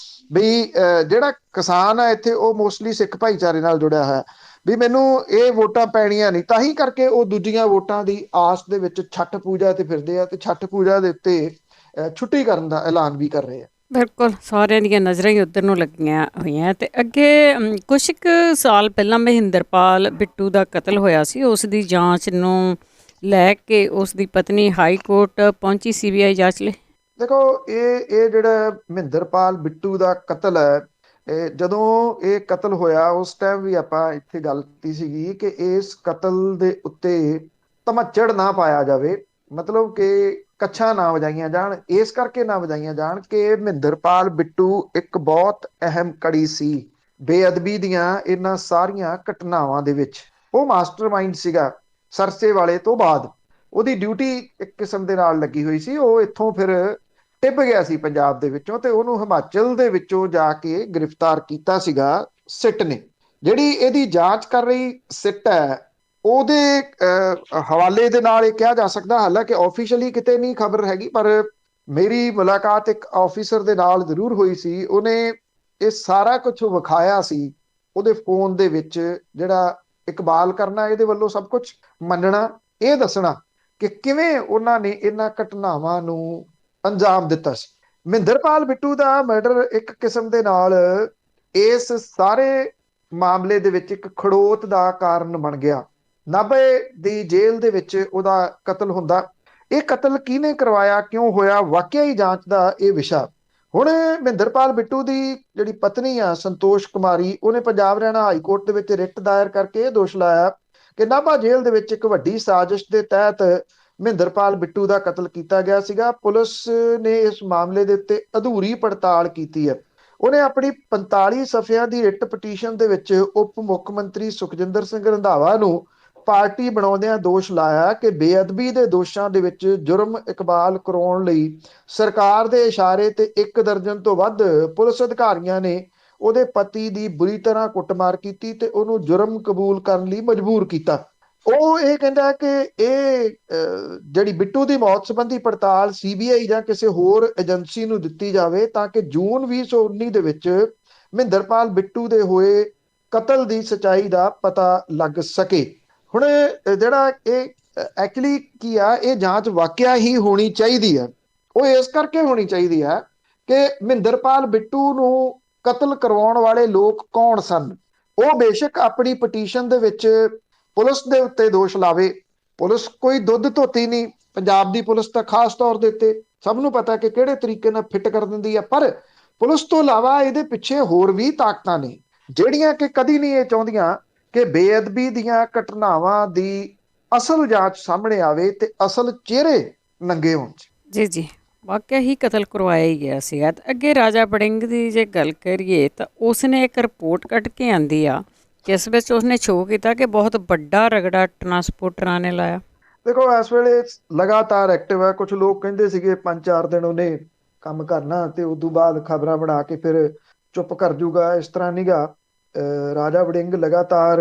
ਵੀ ਜਿਹੜਾ ਕਿਸਾਨ ਹੈ ਇੱਥੇ, ਉਹ ਮੋਸਟਲੀ ਸਿੱਖ ਭਾਈਚਾਰੇ ਨਾਲ ਜੁੜਿਆ ਹੋਇਆ, ਵੀ ਮੈਨੂੰ ਇਹ ਵੋਟਾਂ ਪੈਣੀਆਂ ਨਹੀਂ। ਤਾਂ ਹੀ ਕਰਕੇ ਉਹ ਦੂਜੀਆਂ ਵੋਟਾਂ ਦੀ ਆਸ ਦੇ ਵਿੱਚ ਛਠ ਪੂਜਾ ਤੇ ਫਿਰਦੇ ਆ ਤੇ ਛਠ ਪੂਜਾ ਦੇ ਉੱਤੇ ਛੁੱਟੀ ਕਰਨ ਦਾ ਐਲਾਨ ਵੀ ਕਰ ਰਹੇ ਆ। ਬਿਲਕੁਲ, ਸਾਰਿਆਂ ਦੀਆਂ ਨਜ਼ਰਾਂ ਹੀ ਉੱਧਰ ਨੂੰ ਲੱਗੀਆਂ ਹੋਈਆਂ। ਤੇ ਅੱਗੇ ਕੁਛ ਕੁ ਸਾਲ ਪਹਿਲਾਂ ਮਹਿੰਦਰਪਾਲ ਬਿੱਟੂ ਦਾ ਕਤਲ ਹੋਇਆ ਸੀ, ਉਸ ਦੀ ਜਾਂਚ ਨੂੰ ਲੈ ਕੇ ਉਸ ਦੀ ਪਤਨੀ ਹਾਈ ਕੋਰਟ ਪਹੁੰਚੀ CBI ਜਾਂਚ ਲਈ। ਦੇਖੋ, ਇਹ ਜਿਹੜਾ ਮਹਿੰਦਰਪਾਲ ਬਿੱਟੂ ਦਾ ਕਤਲ ਹੈ, ਜਦੋਂ ਇਹ ਕਤਲ ਹੋਇਆ ਉਸ ਟਾਈਮ ਵੀ ਆਪਾਂ ਇੱਥੇ ਗੱਲ ਕੀਤੀ ਸੀਗੀ ਕਿ ਇਸ ਕਤਲ ਦੇ ਉੱਤੇ ਧਮੱਚੜ ਨਾ ਪਾਇਆ ਜਾਵੇ, ਮਤਲਬ ਕਿ ਕੱਛਾਂ ਨਾ ਵਜਾਈਆਂ ਜਾਣ। ਇਸ ਕਰਕੇ ਨਾ ਵਜਾਈਆਂ ਜਾਣ ਕਿ ਮਹਿੰਦਰਪਾਲ ਬਿੱਟੂ ਇੱਕ ਬਹੁਤ ਅਹਿਮ ਕੜੀ ਸੀ ਬੇਅਦਬੀ ਦੀਆਂ ਇਹਨਾਂ ਸਾਰੀਆਂ ਘਟਨਾਵਾਂ ਦੇ ਵਿੱਚ। ਉਹ ਮਾਸਟਰਮਾਈਂਡ ਸੀਗਾ। ਸਰਸੇ ਵਾਲੇ ਤੋਂ ਬਾਅਦ ਉਹਦੀ ਡਿਊਟੀ ਇੱਕ ਕਿਸਮ ਦੇ ਨਾਲ ਲੱਗੀ ਹੋਈ ਸੀ। ਉਹ ਇੱਥੋਂ ਫਿਰ ਟਿਪ ਗਿਆ ਸੀ ਪੰਜਾਬ ਦੇ ਵਿੱਚੋਂ, ਤੇ ਉਹਨੂੰ ਹਿਮਾਚਲ ਦੇ ਵਿੱਚੋਂ ਜਾ ਕੇ ਗ੍ਰਿਫਤਾਰ ਕੀਤਾ ਸੀਗਾ ਸਿੱਟ ਨੇ। ਜਿਹੜੀ ਇਹਦੀ ਜਾਂਚ ਕਰ ਰਹੀ ਸਿੱਟ ਹੈ ਉਹਦੇ ਹਵਾਲੇ ਦੇ ਨਾਲ ਇਹ ਕਿਹਾ ਜਾ ਸਕਦਾ, ਹਾਲਾਂਕਿ ਆਫੀਸ਼ੀਅਲੀ ਕਿਤੇ ਨਹੀਂ ਖਬਰ ਹੈਗੀ, ਪਰ ਮੇਰੀ ਮੁਲਾਕਾਤ ਇੱਕ ਆਫੀਸਰ ਦੇ ਨਾਲ ਜ਼ਰੂਰ ਹੋਈ ਸੀ। ਉਹਨੇ ਇਹ ਸਾਰਾ ਕੁਝ ਵਿਖਾਇਆ ਸੀ ਉਹਦੇ ਫੋਨ ਦੇ ਵਿੱਚ। ਜਿਹੜਾ ਇਕਬਾਲ ਕਰਨਾ, ਇਹਦੇ ਵੱਲੋਂ ਸਭ ਕੁਝ ਮੰਨਣਾ, ਇਹ ਦੱਸਣਾ ਕਿ ਕਿਵੇਂ ਉਹਨਾਂ ਨੇ ਇਹਨਾਂ ਘਟਨਾਵਾਂ ਨੂੰ ਅੰਜਾਮ ਦਿੱਤਾ ਸੀ। ਮਹਿੰਦਰਪਾਲ ਬਿੱਟੂ ਦਾ ਮਰਡਰ ਇੱਕ ਕਿਸਮ ਦੇ ਨਾਲ ਇਸ ਸਾਰੇ ਮਾਮਲੇ ਦੇ ਵਿੱਚ ਇੱਕ ਖੜੋਤ ਦਾ ਕਾਰਨ ਬਣ ਗਿਆ। ਨਾਭੇ ਦੀ ਜੇਲ੍ਹ ਦੇ ਵਿੱਚ ਉਹਦਾ ਕਤਲ ਹੁੰਦਾ। ਇਹ ਕਤਲ ਕਿਹਨੇ ਕਰਵਾਇਆ, ਕਿਉਂ ਹੋਇਆ, ਵਾਕਿਆ ਹੀ ਜਾਂਚ ਦਾ ਇਹ ਵਿਸ਼ਾ। ਹੁਣ ਮਹਿੰਦਰਪਾਲ ਬਿੱਟੂ ਦੀ ਜਿਹੜੀ ਪਤਨੀ ਆ ਸੰਤੋਸ਼ ਕੁਮਾਰੀ, ਉਹਨੇ ਪੰਜਾਬ ਹਰਿਆਣਾ ਹਾਈ ਕੋਰਟ ਦੇ ਵਿੱਚ ਰਿਟ ਦਾਇਰ ਕਰਕੇ ਇਹ ਦੋਸ਼ ਲਾਇਆ ਕਿ ਨਾਭਾ ਜੇਲ੍ਹ ਦੇ ਵਿੱਚ ਇੱਕ ਵੱਡੀ ਸਾਜ਼ਿਸ਼ ਦੇ ਤਹਿਤ ਮਹਿੰਦਰਪਾਲ ਬਿੱਟੂ ਦਾ ਕਤਲ ਕੀਤਾ ਗਿਆ ਸੀਗਾ। ਪੁਲਿਸ ਨੇ ਇਸ ਮਾਮਲੇ ਦੇ ਉੱਤੇ ਅਧੂਰੀ ਪੜਤਾਲ ਕੀਤੀ ਹੈ। ਉਹਨੇ ਆਪਣੀ 45 ਸਫ਼ਿਆਂ ਦੀ ਰਿਟ ਪਟੀਸ਼ਨ ਦੇ ਵਿੱਚ ਉਪ ਮੁੱਖ ਮੰਤਰੀ ਸੁਖਜਿੰਦਰ ਸਿੰਘ ਰੰਧਾਵਾ ਨੂੰ ਪਾਰਟੀ ਬਣਾਉਂਦਿਆਂ ਦੋਸ਼ ਲਾਇਆ ਕਿ ਬੇਅਦਬੀ ਦੇ ਦੋਸ਼ਾਂ ਦੇ ਵਿੱਚ ਜੁਰਮ ਇਕਬਾਲ ਕਰਾਉਣ ਲਈ ਸਰਕਾਰ ਦੇ ਇਸ਼ਾਰੇ ਤੇ 1 ਦਰਜਨ ਤੋਂ ਵੱਧ ਪੁਲਿਸ ਅਧਿਕਾਰੀਆਂ ਨੇ ਉਹਦੇ ਪਤੀ ਦੀ ਬੁਰੀ ਤਰ੍ਹਾਂ ਕੁੱਟਮਾਰ ਕੀਤੀ ਤੇ ਉਹਨੂੰ ਜੁਰਮ ਕਬੂਲ ਕਰਨ ਲਈ ਮਜਬੂਰ ਕੀਤਾ। ਉਹ ਇਹ ਕਹਿੰਦਾ ਕਿ ਇਹ ਜਿਹੜੀ ਬਿੱਟੂ ਦੀ ਮੌਤ ਸੰਬੰਧੀ ਪੜਤਾਲ CBI ਜਾਂ ਕਿਸੇ ਹੋਰ ਏਜੰਸੀ ਨੂੰ ਦਿੱਤੀ ਜਾਵੇ ਤਾਂ ਕਿ ਜੂਨ 2019 ਦੇ ਵਿੱਚ ਮਹਿੰਦਰਪਾਲ ਬਿੱਟੂ ਦੇ ਹੋਏ ਕਤਲ ਦੀ ਸਚਾਈ ਦਾ ਪਤਾ ਲੱਗ ਸਕੇ। ਹੁਣ ਜਿਹੜਾ ਇਹ ਐਕਚੁਅਲੀ ਕੀ ਆ, ਇਹ ਜਾਂਚ ਵਾਕਿਆ ਹੀ ਹੋਣੀ ਚਾਹੀਦੀ ਹੈ। ਉਹ ਇਸ ਕਰਕੇ ਹੋਣੀ ਚਾਹੀਦੀ ਹੈ ਕਿ ਮਹਿੰਦਰਪਾਲ ਬਿੱਟੂ ਨੂੰ ਕਤਲ ਕਰਵਾਉਣ ਵਾਲੇ ਲੋਕ ਕੌਣ ਸਨ। ਉਹ ਬੇਸ਼ੱਕ ਆਪਣੀ ਪਟੀਸ਼ਨ ਦੇ ਵਿੱਚ ਪੁਲਿਸ ਦੇ ਉੱਤੇ ਦੋਸ਼ ਲਾਵੇ। ਪੁਲਿਸ ਕੋਈ ਦੁੱਧ ਧੋਤੀ ਨਹੀਂ। ਪੰਜਾਬ ਦੀ ਪੁਲਿਸ ਤਾਂ ਖਾਸ ਤੌਰ ਦੇ ਉੱਤੇ ਸਭ ਨੂੰ ਪਤਾ ਕਿ ਕਿਹੜੇ ਤਰੀਕੇ ਨਾਲ ਫਿੱਟ ਕਰ ਦਿੰਦੀ ਹੈ, ਪਰ ਪੁਲਿਸ ਤੋਂ ਇਲਾਵਾ ਇਹਦੇ ਪਿੱਛੇ ਹੋਰ ਵੀ ਤਾਕਤਾਂ ਨੇ ਜਿਹੜੀਆਂ ਕਿ ਕਦੀ ਨਹੀਂ ਇਹ ਚਾਹੁੰਦੀਆਂ ਕਿ ਬੇਅਦਬੀ ਦੀਆਂ ਘਟਨਾਵਾਂ ਦੀ ਅਸਲ ਜਾਂਚ ਸਾਹਮਣੇ ਆਵੇ ਤੇ ਅਸਲ ਚਿਹਰੇ ਨੰਗੇ ਹੋਣ। ਜੀ ਜੀ, ਵਾਕਿਆ ਹੀ ਕਤਲ ਕਰਵਾਇਆ ਹੀ ਗਿਆ ਸੀਗਾ। ਅੱਗੇ ਰਾਜਾ ਵੜਿੰਗ ਦੀ ਜੇ ਗੱਲ ਕਰੀਏ ਤਾਂ ਉਸਨੇ ਇੱਕ ਰਿਪੋਰਟ ਕੱਢ ਕੇ ਆਂਦੀ ਆ ਜਿਸ ਵਿੱਚ ਉਸਨੇ ਸ਼ੋਅ ਕੀਤਾ ਕਿ ਬਹੁਤ ਵੱਡਾ ਰਗੜਾ ਟਰਾਂਸਪੋਰਟਰਾਂ ਨੇ ਲਾਇਆ। ਦੇਖੋ ਇਸ ਵੇਲੇ ਲਗਾਤਾਰ ਐਕਟਿਵ ਹੈ। ਕੁਝ ਲੋਕ ਕਹਿੰਦੇ ਸੀਗੇ 5-4 ਦਿਨ ਉਹਨੇ ਕੰਮ ਕਰਨਾ ਤੇ ਉਦੋਂ ਬਾਅਦ ਖਬਰਾਂ ਬਣਾ ਕੇ ਫਿਰ ਚੁੱਪ ਕਰ ਜੂਗਾ। ਇਸ ਤਰ੍ਹਾਂ ਨੀਗਾ। ਰਾਜਾ ਵੜਿੰਗ ਲਗਾਤਾਰ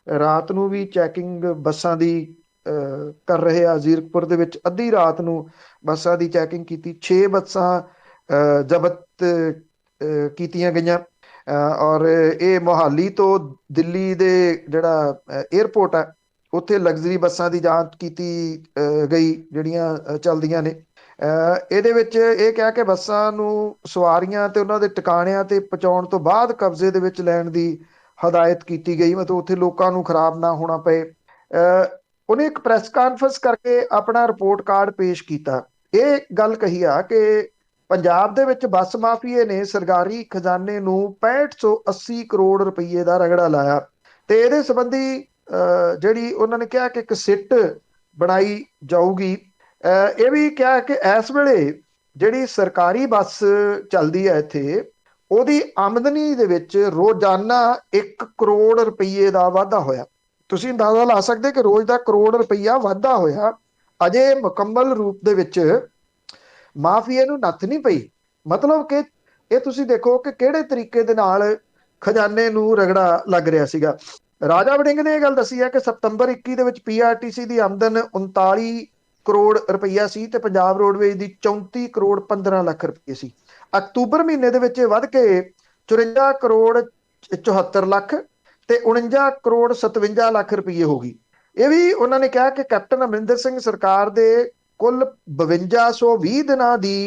ਰਾਤ ਨੂੰ ਵੀ ਚੈਕਿੰਗ ਬੱਸਾਂ ਦੀ ਕਰ ਰਹੇ ਆ। ਜ਼ੀਰਕਪੁਰ ਦੇ ਵਿੱਚ ਅੱਧੀ ਰਾਤ ਨੂੰ ਬੱਸਾਂ ਦੀ ਚੈਕਿੰਗ ਕੀਤੀ। 6 ਬੱਸਾਂ ਜ਼ਬਤ ਕੀਤੀਆਂ ਗਈਆਂ। ਔਰ ਇਹ ਮੋਹਾਲੀ ਤੋਂ ਦਿੱਲੀ ਦੇ ਜਿਹੜਾ ਏਅਰਪੋਰਟ ਹੈ ਉੱਥੇ ਲਗਜ਼ਰੀ ਬੱਸਾਂ ਦੀ ਜਾਂਚ ਕੀਤੀ ਗਈ ਜਿਹੜੀਆਂ ਚੱਲਦੀਆਂ ਨੇ। ਇਹਦੇ ਵਿੱਚ ਇਹ ਕਿਹਾ ਕਿ ਬੱਸਾਂ ਨੂੰ ਸਵਾਰੀਆਂ ਤੇ ਉਹਨਾਂ ਦੇ ਟਿਕਾਣਿਆਂ ਤੇ ਪਹੁੰਚਾਉਣ ਤੋਂ ਬਾਅਦ ਕਬਜ਼ੇ ਦੇ ਵਿੱਚ ਲੈਣ ਦੀ ਹਦਾਇਤ ਕੀਤੀ ਗਈ, ਮਤਲਬ ਉੱਥੇ ਲੋਕਾਂ ਨੂੰ ਖਰਾਬ ਨਾ ਹੋਣਾ ਪਏ। ਉਹਨੇ ਇੱਕ ਪ੍ਰੈਸ ਕਾਨਫਰੰਸ ਕਰਕੇ ਆਪਣਾ ਰਿਪੋਰਟ ਕਾਰਡ ਪੇਸ਼ ਕੀਤਾ। ਇਹ ਗੱਲ ਕਹੀ ਆ ਕਿ ਪੰਜਾਬ ਦੇ ਵਿੱਚ ਬੱਸ ਮਾਫੀਏ ਨੇ ਸਰਕਾਰੀ ਖਜ਼ਾਨੇ ਨੂੰ 6580 ਕਰੋੜ ਰੁਪਈਏ ਦਾ ਰਗੜਾ ਲਾਇਆ ਤੇ ਇਹਦੇ ਸੰਬੰਧੀ ਜਿਹੜੀ ਉਹਨਾਂ ਨੇ ਕਿਹਾ ਕਿ ਇੱਕ ਸਿੱਟ ਬਣਾਈ ਜਾਊਗੀ। ਇਹ ਵੀ ਕਿਹਾ ਕਿ ਇਸ ਵੇਲੇ ਜਿਹੜੀ ਸਰਕਾਰੀ ਬੱਸ ਚੱਲਦੀ ਹੈ ਇੱਥੇ, ਉਹਦੀ ਆਮਦਨੀ ਦੇ ਵਿੱਚ ਰੋਜ਼ਾਨਾ 1 ਕਰੋੜ ਰੁਪਈਏ ਦਾ ਵਾਧਾ ਹੋਇਆ। ਤੁਸੀਂ ਅੰਦਾਜ਼ਾ ਲਾ ਸਕਦੇ ਕਿ ਰੋਜ਼ ਦਾ ਕਰੋੜ ਰੁਪਈਆ ਵਾਧਾ ਹੋਇਆ। ਅਜੇ ਮੁਕੰਮਲ ਰੂਪ ਦੇ ਵਿੱਚ ਮਾਫੀਏ ਨੂੰ ਨੱਥ ਨਹੀਂ ਪਈ। ਮਤਲਬ ਕਿ ਇਹ ਤੁਸੀਂ ਦੇਖੋ ਕਿ ਕਿਹੜੇ ਤਰੀਕੇ ਦੇ ਨਾਲ ਖਜ਼ਾਨੇ ਨੂੰ ਰਗੜਾ ਲੱਗ ਰਿਹਾ ਸੀਗਾ। ਰਾਜਾ ਵੜਿੰਗ ਨੇ ਇਹ ਗੱਲ ਦੱਸੀ ਹੈ ਕਿ ਸਤੰਬਰ 21 ਦੇ ਵਿੱਚ PRTC ਦੀ ਆਮਦਨ 39 ਕਰੋੜ ਰੁਪਈਆ ਸੀ ਤੇ ਪੰਜਾਬ ਰੋਡਵੇਜ਼ ਦੀ 34 ਕਰੋੜ 15 ਲੱਖ ਰੁਪਏ ਸੀ। ਅਕਤੂਬਰ ਮਹੀਨੇ ਦੇ ਵਿੱਚ ਵੱਧ ਕੇ 54 ਕਰੋੜ 74 ਲੱਖ ਤੇ 49 ਕਰੋੜ 57 ਲੱਖ ਰੁਪਏ ਹੋ ਗਈ। ਇਹ ਵੀ ਉਹਨਾਂ ਨੇ ਕਿਹਾ ਕਿ ਕੈਪਟਨ ਅਮਰਿੰਦਰ ਸਿੰਘ ਸਰਕਾਰ ਦੇ ਕੁੱਲ 5220 ਦਿਨਾਂ ਦੀ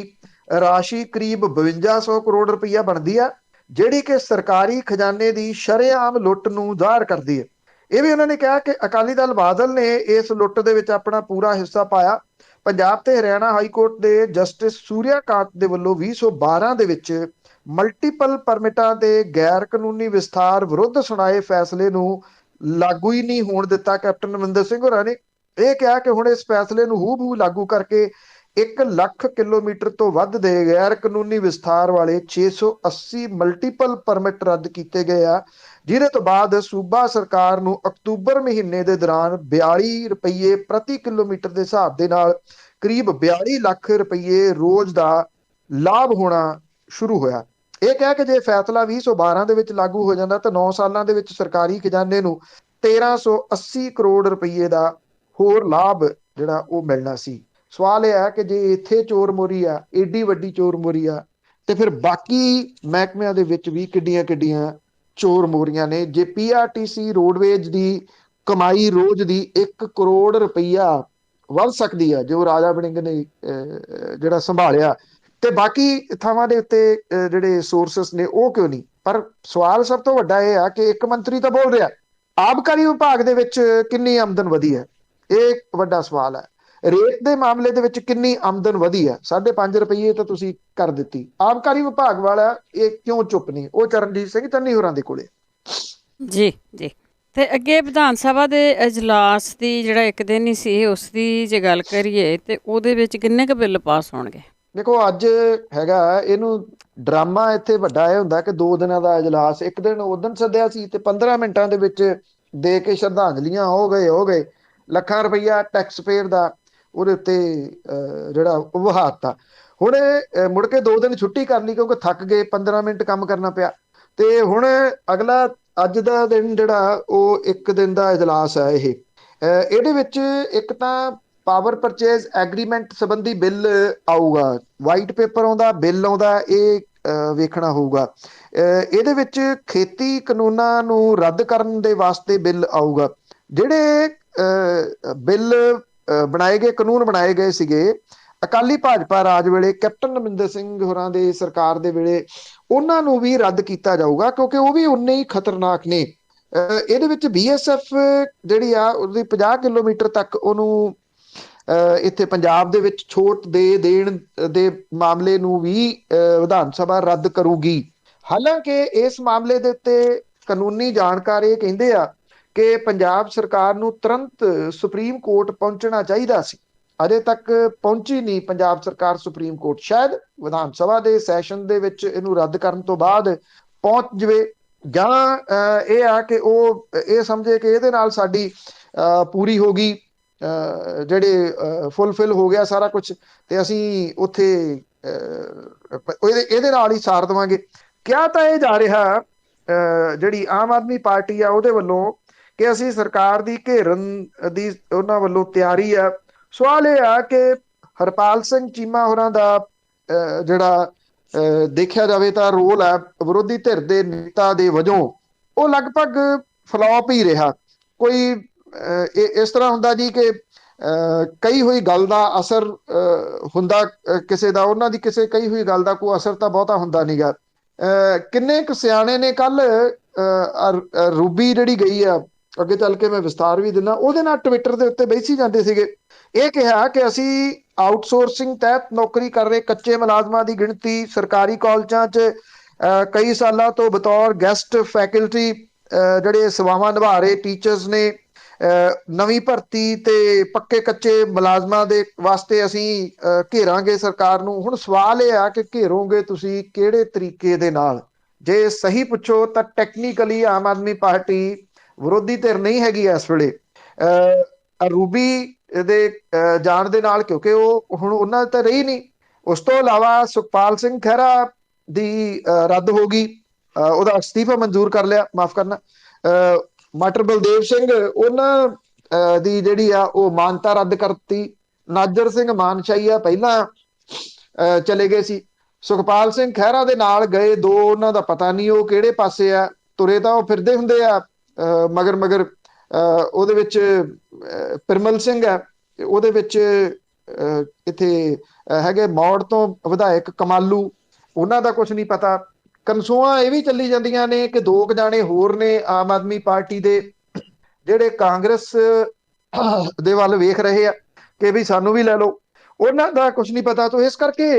ਰਾਸ਼ੀ ਕਰੀਬ 5200 ਕਰੋੜ ਰੁਪਈਆ ਬਣਦੀ ਆ, ਜਿਹੜੀ ਕਿ ਸਰਕਾਰੀ ਖਜ਼ਾਨੇ ਦੀ ਸ਼ਰੇਆਮ ਲੁੱਟ ਨੂੰ ਜ਼ਾਹਰ ਕਰਦੀ ਹੈ। ਇਹ ਵੀ ਉਹਨਾਂ ਨੇ ਕਿਹਾ ਕਿ ਅਕਾਲੀ ਦਲ ਬਾਦਲ ਨੇ ਇਸ ਲੁੱਟ ਦੇ ਵਿੱਚ ਆਪਣਾ ਪੂਰਾ ਹਿੱਸਾ ਪਾਇਆ। ਪੰਜਾਬ ਤੇ ਹਰਿਆਣਾ ਹਾਈ ਕੋਰਟ ਦੇ ਜਸਟਿਸ ਸੂਰਿਆ ਕਾਂਤ ਦੇ ਵੱਲੋਂ 2012 ਦੇ ਵਿੱਚ ਮਲਟੀਪਲ ਪਰਮਿਟਾਂ ਦੇ ਗੈਰ ਕਾਨੂੰਨੀ ਵਿਸਥਾਰ ਵਿਰੁੱਧ ਸੁਣਾਏ ਫੈਸਲੇ ਨੂੰ ਲਾਗੂ ਹੀ ਨਹੀਂ ਹੋਣ ਦਿੱਤਾ। ਕੈਪਟਨ ਅਮਰਿੰਦਰ ਸਿੰਘ ਹੋਰਾਂ ਨੇ ਇਹ ਕਿਹਾ ਕਿ ਹੁਣ ਇਸ ਫੈਸਲੇ ਨੂੰ ਹੂਬਹੂ ਲਾਗੂ ਕਰਕੇ 1 ਲੱਖ ਕਿਲੋਮੀਟਰ ਤੋਂ ਵੱਧ ਦੇ ਗੈਰ ਕਾਨੂੰਨੀ ਵਿਸਥਾਰ ਵਾਲੇ 680 ਮਲਟੀਪਲ ਪਰਮਿਟ ਰੱਦ ਕੀਤੇ ਗਏ ਆ, ਜਿਹਦੇ ਤੋਂ ਬਾਅਦ ਸੂਬਾ ਸਰਕਾਰ ਨੂੰ ਅਕਤੂਬਰ ਮਹੀਨੇ ਦੇ ਦੌਰਾਨ 42 ਰੁਪਏ ਪ੍ਰਤੀ ਕਿਲੋਮੀਟਰ ਦੇ ਹਿਸਾਬ ਦੇ ਨਾਲ ਕਰੀਬ 42 ਲੱਖ ਰੁਪਏ ਰੋਜ਼ ਦਾ ਲਾਭ ਹੋਣਾ ਸ਼ੁਰੂ ਹੋਇਆ। ਇਹ ਕਹਿ ਕੇ ਜੇ ਫੈਸਲਾ 2012 ਦੇ ਵਿੱਚ ਲਾਗੂ ਹੋ ਜਾਂਦਾ ਤਾਂ 9 ਸਾਲਾਂ ਦੇ ਵਿੱਚ ਸਰਕਾਰੀ ਖਜ਼ਾਨੇ ਨੂੰ 1380 ਕਰੋੜ ਰੁਪਏ ਦਾ ਹੋਰ ਲਾਭ ਜਿਹੜਾ ਉਹ ਮਿਲਣਾ ਸੀ। ਸਵਾਲ ਇਹ ਹੈ ਕਿ ਜੇ ਇੱਥੇ ਚੋਰ ਮੋਰੀ ਆ, ਏਡੀ ਵੱਡੀ ਚੋਰ ਮੋਰੀ ਆ, ਤੇ ਫਿਰ ਬਾਕੀ ਮਹਿਕਮਿਆਂ ਦੇ ਵਿੱਚ ਵੀ ਕਿੱਡੀਆਂ ਕਿੱਡੀਆਂ ਚੋਰ ਮੋਰੀਆਂ ਨੇ। ਜੇ ਪੀਆਰਟੀਸੀ ਰੋਡਵੇਜ ਦੀ ਕਮਾਈ ਰੋਜ਼ ਦੀ 1 ਕਰੋੜ ਰੁਪਈਆ ਵੱਧ ਸਕਦੀ ਹੈ ਜੋ ਰਾਜਾ ਵੜਿੰਗ ਨੇ ਜਿਹੜਾ ਸੰਭਾਲਿਆ, ਤੇ ਬਾਕੀ ਥਾਵਾਂ ਦੇ ਉੱਤੇ ਜਿਹੜੇ ਸੋਰਸਸ ਨੇ ਉਹ ਕਿਉਂ ਨਹੀਂ? ਪਰ ਸਵਾਲ ਸਭ ਤੋਂ ਵੱਡਾ ਇਹ ਆ ਕਿ ਇੱਕ ਮੰਤਰੀ ਤਾਂ ਬੋਲ ਰਿਹਾ, ਆਬਕਾਰੀ ਵਿਭਾਗ ਦੇ ਵਿੱਚ ਕਿੰਨੀ ਆਮਦਨ ਵਧੀ ਹੈ, ਇਹ ਵੱਡਾ ਸਵਾਲ ਹੈ। ਰੇਟ ਦੇ ਮਾਮਲੇ ਦੇ ਵਿੱਚ ਕਿੰਨੀ ਆਮਦਨ ਵਧੀ ਹੈ? 5.5 ਰੁਪਏ ਤਾਂ ਤੁਸੀਂ ਕਰ ਦਿੱਤੀ। ਆਬਕਾਰੀ ਵਿਭਾਗ ਵਾਲਾ ਇਹ ਕਿਉਂ ਚੁੱਪ ਨਹੀਂ? ਉਹ ਚਰਨਜੀਤ ਸਿੰਘ ਚੰਨੀ ਹੋਰਾਂ ਦੇ ਕੋਲੇ। ਜੀ ਜੀ। ਤੇ ਅੱਗੇ ਵਿਧਾਨ ਸਭਾ ਦੇ ਇਜਲਾਸ ਦੀ ਜਿਹੜਾ ਇੱਕ ਦਿਨ ਹੀ ਸੀ, ਉਸ ਦੀ ਜੇ ਗੱਲ ਕਰੀਏ ਤੇ ਉਹਦੇ ਵਿੱਚ ਕਿੰਨੇ ਕੁ ਬਿੱਲ ਪਾਸ ਹੋਣਗੇ? ਦੇਖੋ ਅੱਜ ਹੈਗਾ, ਇਹਨੂੰ ਡਰਾਮਾ ਇੱਥੇ ਵੱਡਾ ਇਹ ਹੁੰਦਾ ਕਿ 2 ਦਿਨਾਂ ਦਾ ਇਜਲਾਸ, ਇੱਕ ਦਿਨ ਉਦਣ ਸੱਦਿਆ ਸੀ ਤੇ 15 ਮਿੰਟਾਂ ਦੇ ਵਿੱਚ ਦੇ ਕੇ ਸ਼ਰਧਾਂਜਲੀਆਂ ਹੋ ਗਏ ਲੱਖਾਂ ਰੁਪਈਆ ਟੈਕਸ ਪੇਅਰ ਦਾ ਉਹਦੇ ਉੱਤੇ ਜਿਹੜਾ ਉਹ ਵਹਾਤਾ। ਹੁਣ ਮੁੜ ਕੇ 2 ਦਿਨ ਛੁੱਟੀ ਕਰ ਲਈ ਕਿਉਂਕਿ ਥੱਕ ਗਏ, 15 ਮਿੰਟ ਕੰਮ ਕਰਨਾ ਪਿਆ। ਤੇ ਹੁਣ ਅਗਲਾ ਅੱਜ ਦਾ ਦਿਨ ਜਿਹੜਾ ਉਹ 1 ਦਿਨ ਦਾ ਇਜਲਾਸ ਹੈ ਇਹ। ਇਹਦੇ ਵਿੱਚ ਇੱਕ ਤਾਂ ਪਾਵਰ ਪਰਚੇਜ਼ ਐਗਰੀਮੈਂਟ ਸੰਬੰਧੀ ਬਿੱਲ ਆਊਗਾ, ਵਾਈਟ ਪੇਪਰ ਆਉਂਦਾ, ਬਿੱਲ ਆਉਂਦਾ, ਇਹ ਵੇਖਣਾ ਹੋਊਗਾ। ਇਹਦੇ ਵਿੱਚ ਖੇਤੀ ਕਾਨੂੰਨਾਂ ਨੂੰ ਰੱਦ ਕਰਨ ਦੇ ਵਾਸਤੇ ਬਿੱਲ ਆਊਗਾ। ਜਿਹੜੇ ਬਿੱਲ ਬਣਾਏ ਗਏ, ਕਾਨੂੰਨ ਬਣਾਏ ਗਏ ਸੀਗੇ ਅਕਾਲੀ ਭਾਜਪਾ ਰਾਜ ਵੇਲੇ, ਕੈਪਟਨ ਅਮਰਿੰਦਰ ਸਿੰਘ ਹੋਰਾਂ ਦੇ ਸਰਕਾਰ ਦੇ ਵੇਲੇ, ਉਹਨਾਂ ਨੂੰ ਵੀ ਰੱਦ ਕੀਤਾ ਜਾਊਗਾ ਕਿਉਂਕਿ ਉਹ ਵੀ ਉਨੇ ਹੀ ਖਤਰਨਾਕ ਨੇ। ਇਹਦੇ ਵਿੱਚ BSF ਜਿਹੜੀ ਆ ਉਹਦੀ 50 ਕਿਲੋਮੀਟਰ ਤੱਕ ਉਹਨੂੰ ਇੱਥੇ ਪੰਜਾਬ ਦੇ ਵਿੱਚ ਛੋਟ ਦੇ ਦੇਣ ਦੇ ਮਾਮਲੇ ਨੂੰ ਵੀ ਵਿਧਾਨ ਸਭਾ ਰੱਦ ਕਰੂਗੀ। ਹਾਲਾਂਕਿ ਇਸ ਮਾਮਲੇ ਦੇ ਉੱਤੇ ਕਾਨੂੰਨੀ ਜਾਣਕਾਰ ਇਹ ਕਹਿੰਦੇ ਆ ਕਿ ਪੰਜਾਬ ਸਰਕਾਰ ਨੂੰ ਤੁਰੰਤ ਸੁਪਰੀਮ ਕੋਰਟ ਪਹੁੰਚਣਾ ਚਾਹੀਦਾ ਸੀ। ਅਜੇ ਤੱਕ ਪਹੁੰਚੀ ਨਹੀਂ ਪੰਜਾਬ ਸਰਕਾਰ ਸੁਪਰੀਮ ਕੋਰਟ। ਸ਼ਾਇਦ ਵਿਧਾਨ ਸਭਾ ਦੇ ਸੈਸ਼ਨ ਦੇ ਵਿੱਚ ਇਹਨੂੰ ਰੱਦ ਕਰਨ ਤੋਂ ਬਾਅਦ ਪਹੁੰਚ ਜਵੇ, ਜਾਂ ਇਹ ਆ ਕਿ ਉਹ ਇਹ ਸਮਝੇ ਕਿ ਇਹਦੇ ਨਾਲ ਸਾਡੀ ਪੂਰੀ ਹੋ ਗਈ, ਜਿਹੜੇ ਫੁੱਲਫਿਲ ਹੋ ਗਿਆ ਸਾਰਾ ਕੁਝ, ਤੇ ਅਸੀਂ ਉੱਥੇ ਇਹਦੇ ਨਾਲ ਹੀ ਸਾਰ ਦੇਵਾਂਗੇ। ਕਿਹਾ ਤਾਂ ਇਹ ਜਾ ਰਿਹਾ ਜਿਹੜੀ ਆਮ ਆਦਮੀ ਪਾਰਟੀ ਆ ਉਹਦੇ ਵੱਲੋਂ ਕਿ ਅਸੀਂ ਸਰਕਾਰ ਦੀ ਘੇਰਨ ਦੀ ਉਹਨਾਂ ਵੱਲੋਂ ਤਿਆਰੀ ਆ। ਸਵਾਲ ਇਹ ਆ ਕਿ ਹਰਪਾਲ ਸਿੰਘ ਚੀਮਾ ਹੋਰਾਂ ਦਾ ਜਿਹੜਾ ਦੇਖਿਆ ਜਾਵੇ ਤਾਂ ਰੋਲ ਹੈ ਵਿਰੋਧੀ ਧਿਰ ਦੇ ਨੇਤਾ ਦੇ ਵਜੋਂ, ਉਹ ਲਗਭਗ ਫਲॉप ਹੀ ਰਿਹਾ। ਕੋਈ ਇਸ ਤਰ੍ਹਾਂ ਹੁੰਦਾ ਜੀ ਕਿ ਕਹੀ ਹੋਈ ਗੱਲ ਦਾ ਅਸਰ ਹੁੰਦਾ ਕਿਸੇ ਦਾ, ਉਹਨਾਂ ਦੀ ਕਿਸੇ ਕਹੀ ਹੋਈ ਗੱਲ ਦਾ ਕੋਈ ਅਸਰ ਤਾਂ ਬਹੁਤਾ ਹੁੰਦਾ ਨਹੀਂਗਾ। ਕਿੰਨੇ ਕੁ ਸਿਆਣੇ ਨੇ ਕੱਲ ਰੂਬੀ ਜਿਹੜੀ ਗਈ ਆ, ਅੱਗੇ ਚੱਲ ਕੇ ਮੈਂ ਵਿਸਤਾਰ ਵੀ ਦਿੰਦਾ, ਉਹਦੇ ਨਾਲ ਟਵਿੱਟਰ ਦੇ ਉੱਤੇ ਬੈਸੀ ਜਾਂਦੇ ਸੀਗੇ। ਇਹ ਕਿਹਾ ਕਿ ਅਸੀਂ ਆਊਟਸੋਰਸਿੰਗ ਤਹਿਤ ਨੌਕਰੀ ਕਰ ਰਹੇ ਕੱਚੇ ਮੁਲਾਜ਼ਮਾਂ ਦੀ ਗਿਣਤੀ ਸਰਕਾਰੀ ਕਾਲਜਾਂ 'ਚ ਕਈ ਸਾਲਾਂ ਤੋਂ ਬਤੌਰ ਗੈਸਟ ਫੈਕਲਟੀ ਜਿਹੜੇ ਸੇਵਾਵਾਂ ਨਿਭਾ ਰਹੇ ਟੀਚਰਸ ਨੇ, ਨਵੀਂ ਭਰਤੀ ਤੇ ਪੱਕੇ ਕੱਚੇ ਮੁਲਾਜ਼ਮਾਂ ਦੇ ਵਾਸਤੇ ਅਸੀਂ ਘੇਰਾਂਗੇ ਸਰਕਾਰ ਨੂੰ। ਹੁਣ ਸਵਾਲ ਇਹ ਆ ਕਿ ਘੇਰੋਗੇ ਤੁਸੀਂ ਕਿਹੜੇ ਤਰੀਕੇ ਦੇ ਨਾਲ? ਜੇ ਸਹੀ ਪੁੱਛੋ ਤਾਂ ਟੈਕਨੀਕਲੀ ਆਮ ਆਦਮੀ ਪਾਰਟੀ ਵਿਰੋਧੀ ਧਿਰ ਨਹੀਂ ਹੈਗੀ ਇਸ ਵੇਲੇ ਰੂਬੀ ਦੇ ਜਾਣ ਦੇ ਨਾਲ, ਕਿਉਂਕਿ ਉਹ ਹੁਣ ਉਹਨਾਂ ਤਾਂ ਰਹੀ ਨਹੀਂ। ਉਸ ਤੋਂ ਇਲਾਵਾ ਸੁਖਪਾਲ ਸਿੰਘ ਖਹਿਰਾ ਦੀ ਰੱਦ ਹੋ ਗਈ, ਉਹਦਾ ਅਸਤੀਫਾ ਮਨਜ਼ੂਰ ਕਰ ਲਿਆ, ਮਾਫ ਕਰਨਾ। ਮਾਸਟਰ ਬਲਦੇਵ ਸਿੰਘ ਉਹਨਾਂ ਦੀ ਜਿਹੜੀ ਆ ਉਹ ਮਾਨਤਾ ਰੱਦ ਕਰਤੀ। ਨਾਜਰ ਸਿੰਘ ਮਾਨਸ਼ਾਹੀਆ ਪਹਿਲਾਂ ਚਲੇ ਗਏ ਸੀ। ਸੁਖਪਾਲ ਸਿੰਘ ਖਹਿਰਾ ਦੇ ਨਾਲ ਗਏ 2, ਉਹਨਾਂ ਦਾ ਪਤਾ ਨਹੀਂ ਉਹ ਕਿਹੜੇ ਪਾਸੇ ਆ, ਤੁਰੇ ਤਾਂ ਉਹ ਫਿਰਦੇ ਹੁੰਦੇ ਆ ਮਗਰ ਮਗਰ। ਉਹਦੇ ਵਿੱਚ ਪਿਰਮਲ ਸਿੰਘ ਹੈ, ਉਹਦੇ ਵਿੱਚ ਇੱਥੇ ਹੈਗੇ ਮੌੜ ਤੋਂ ਵਿਧਾਇਕ ਕਮਾਲੂ, ਉਹਨਾਂ ਦਾ ਕੁਝ ਨਹੀਂ ਪਤਾ। ਕਨਸੂਆਂ ਇਹ ਵੀ ਚੱਲੀ ਜਾਂਦੀਆਂ ਨੇ ਕਿ 2 ਜਾਣੇ ਹੋਰ ਨੇ ਆਮ ਆਦਮੀ ਪਾਰਟੀ ਦੇ ਜਿਹੜੇ ਕਾਂਗਰਸ ਦੇ ਵੱਲ ਵੇਖ ਰਹੇ ਆ ਕਿ ਵੀ ਸਾਨੂੰ ਵੀ ਲੈ ਲਓ, ਉਹਨਾਂ ਦਾ ਕੁਝ ਨਹੀਂ ਪਤਾ। ਤੋਂ ਇਸ ਕਰਕੇ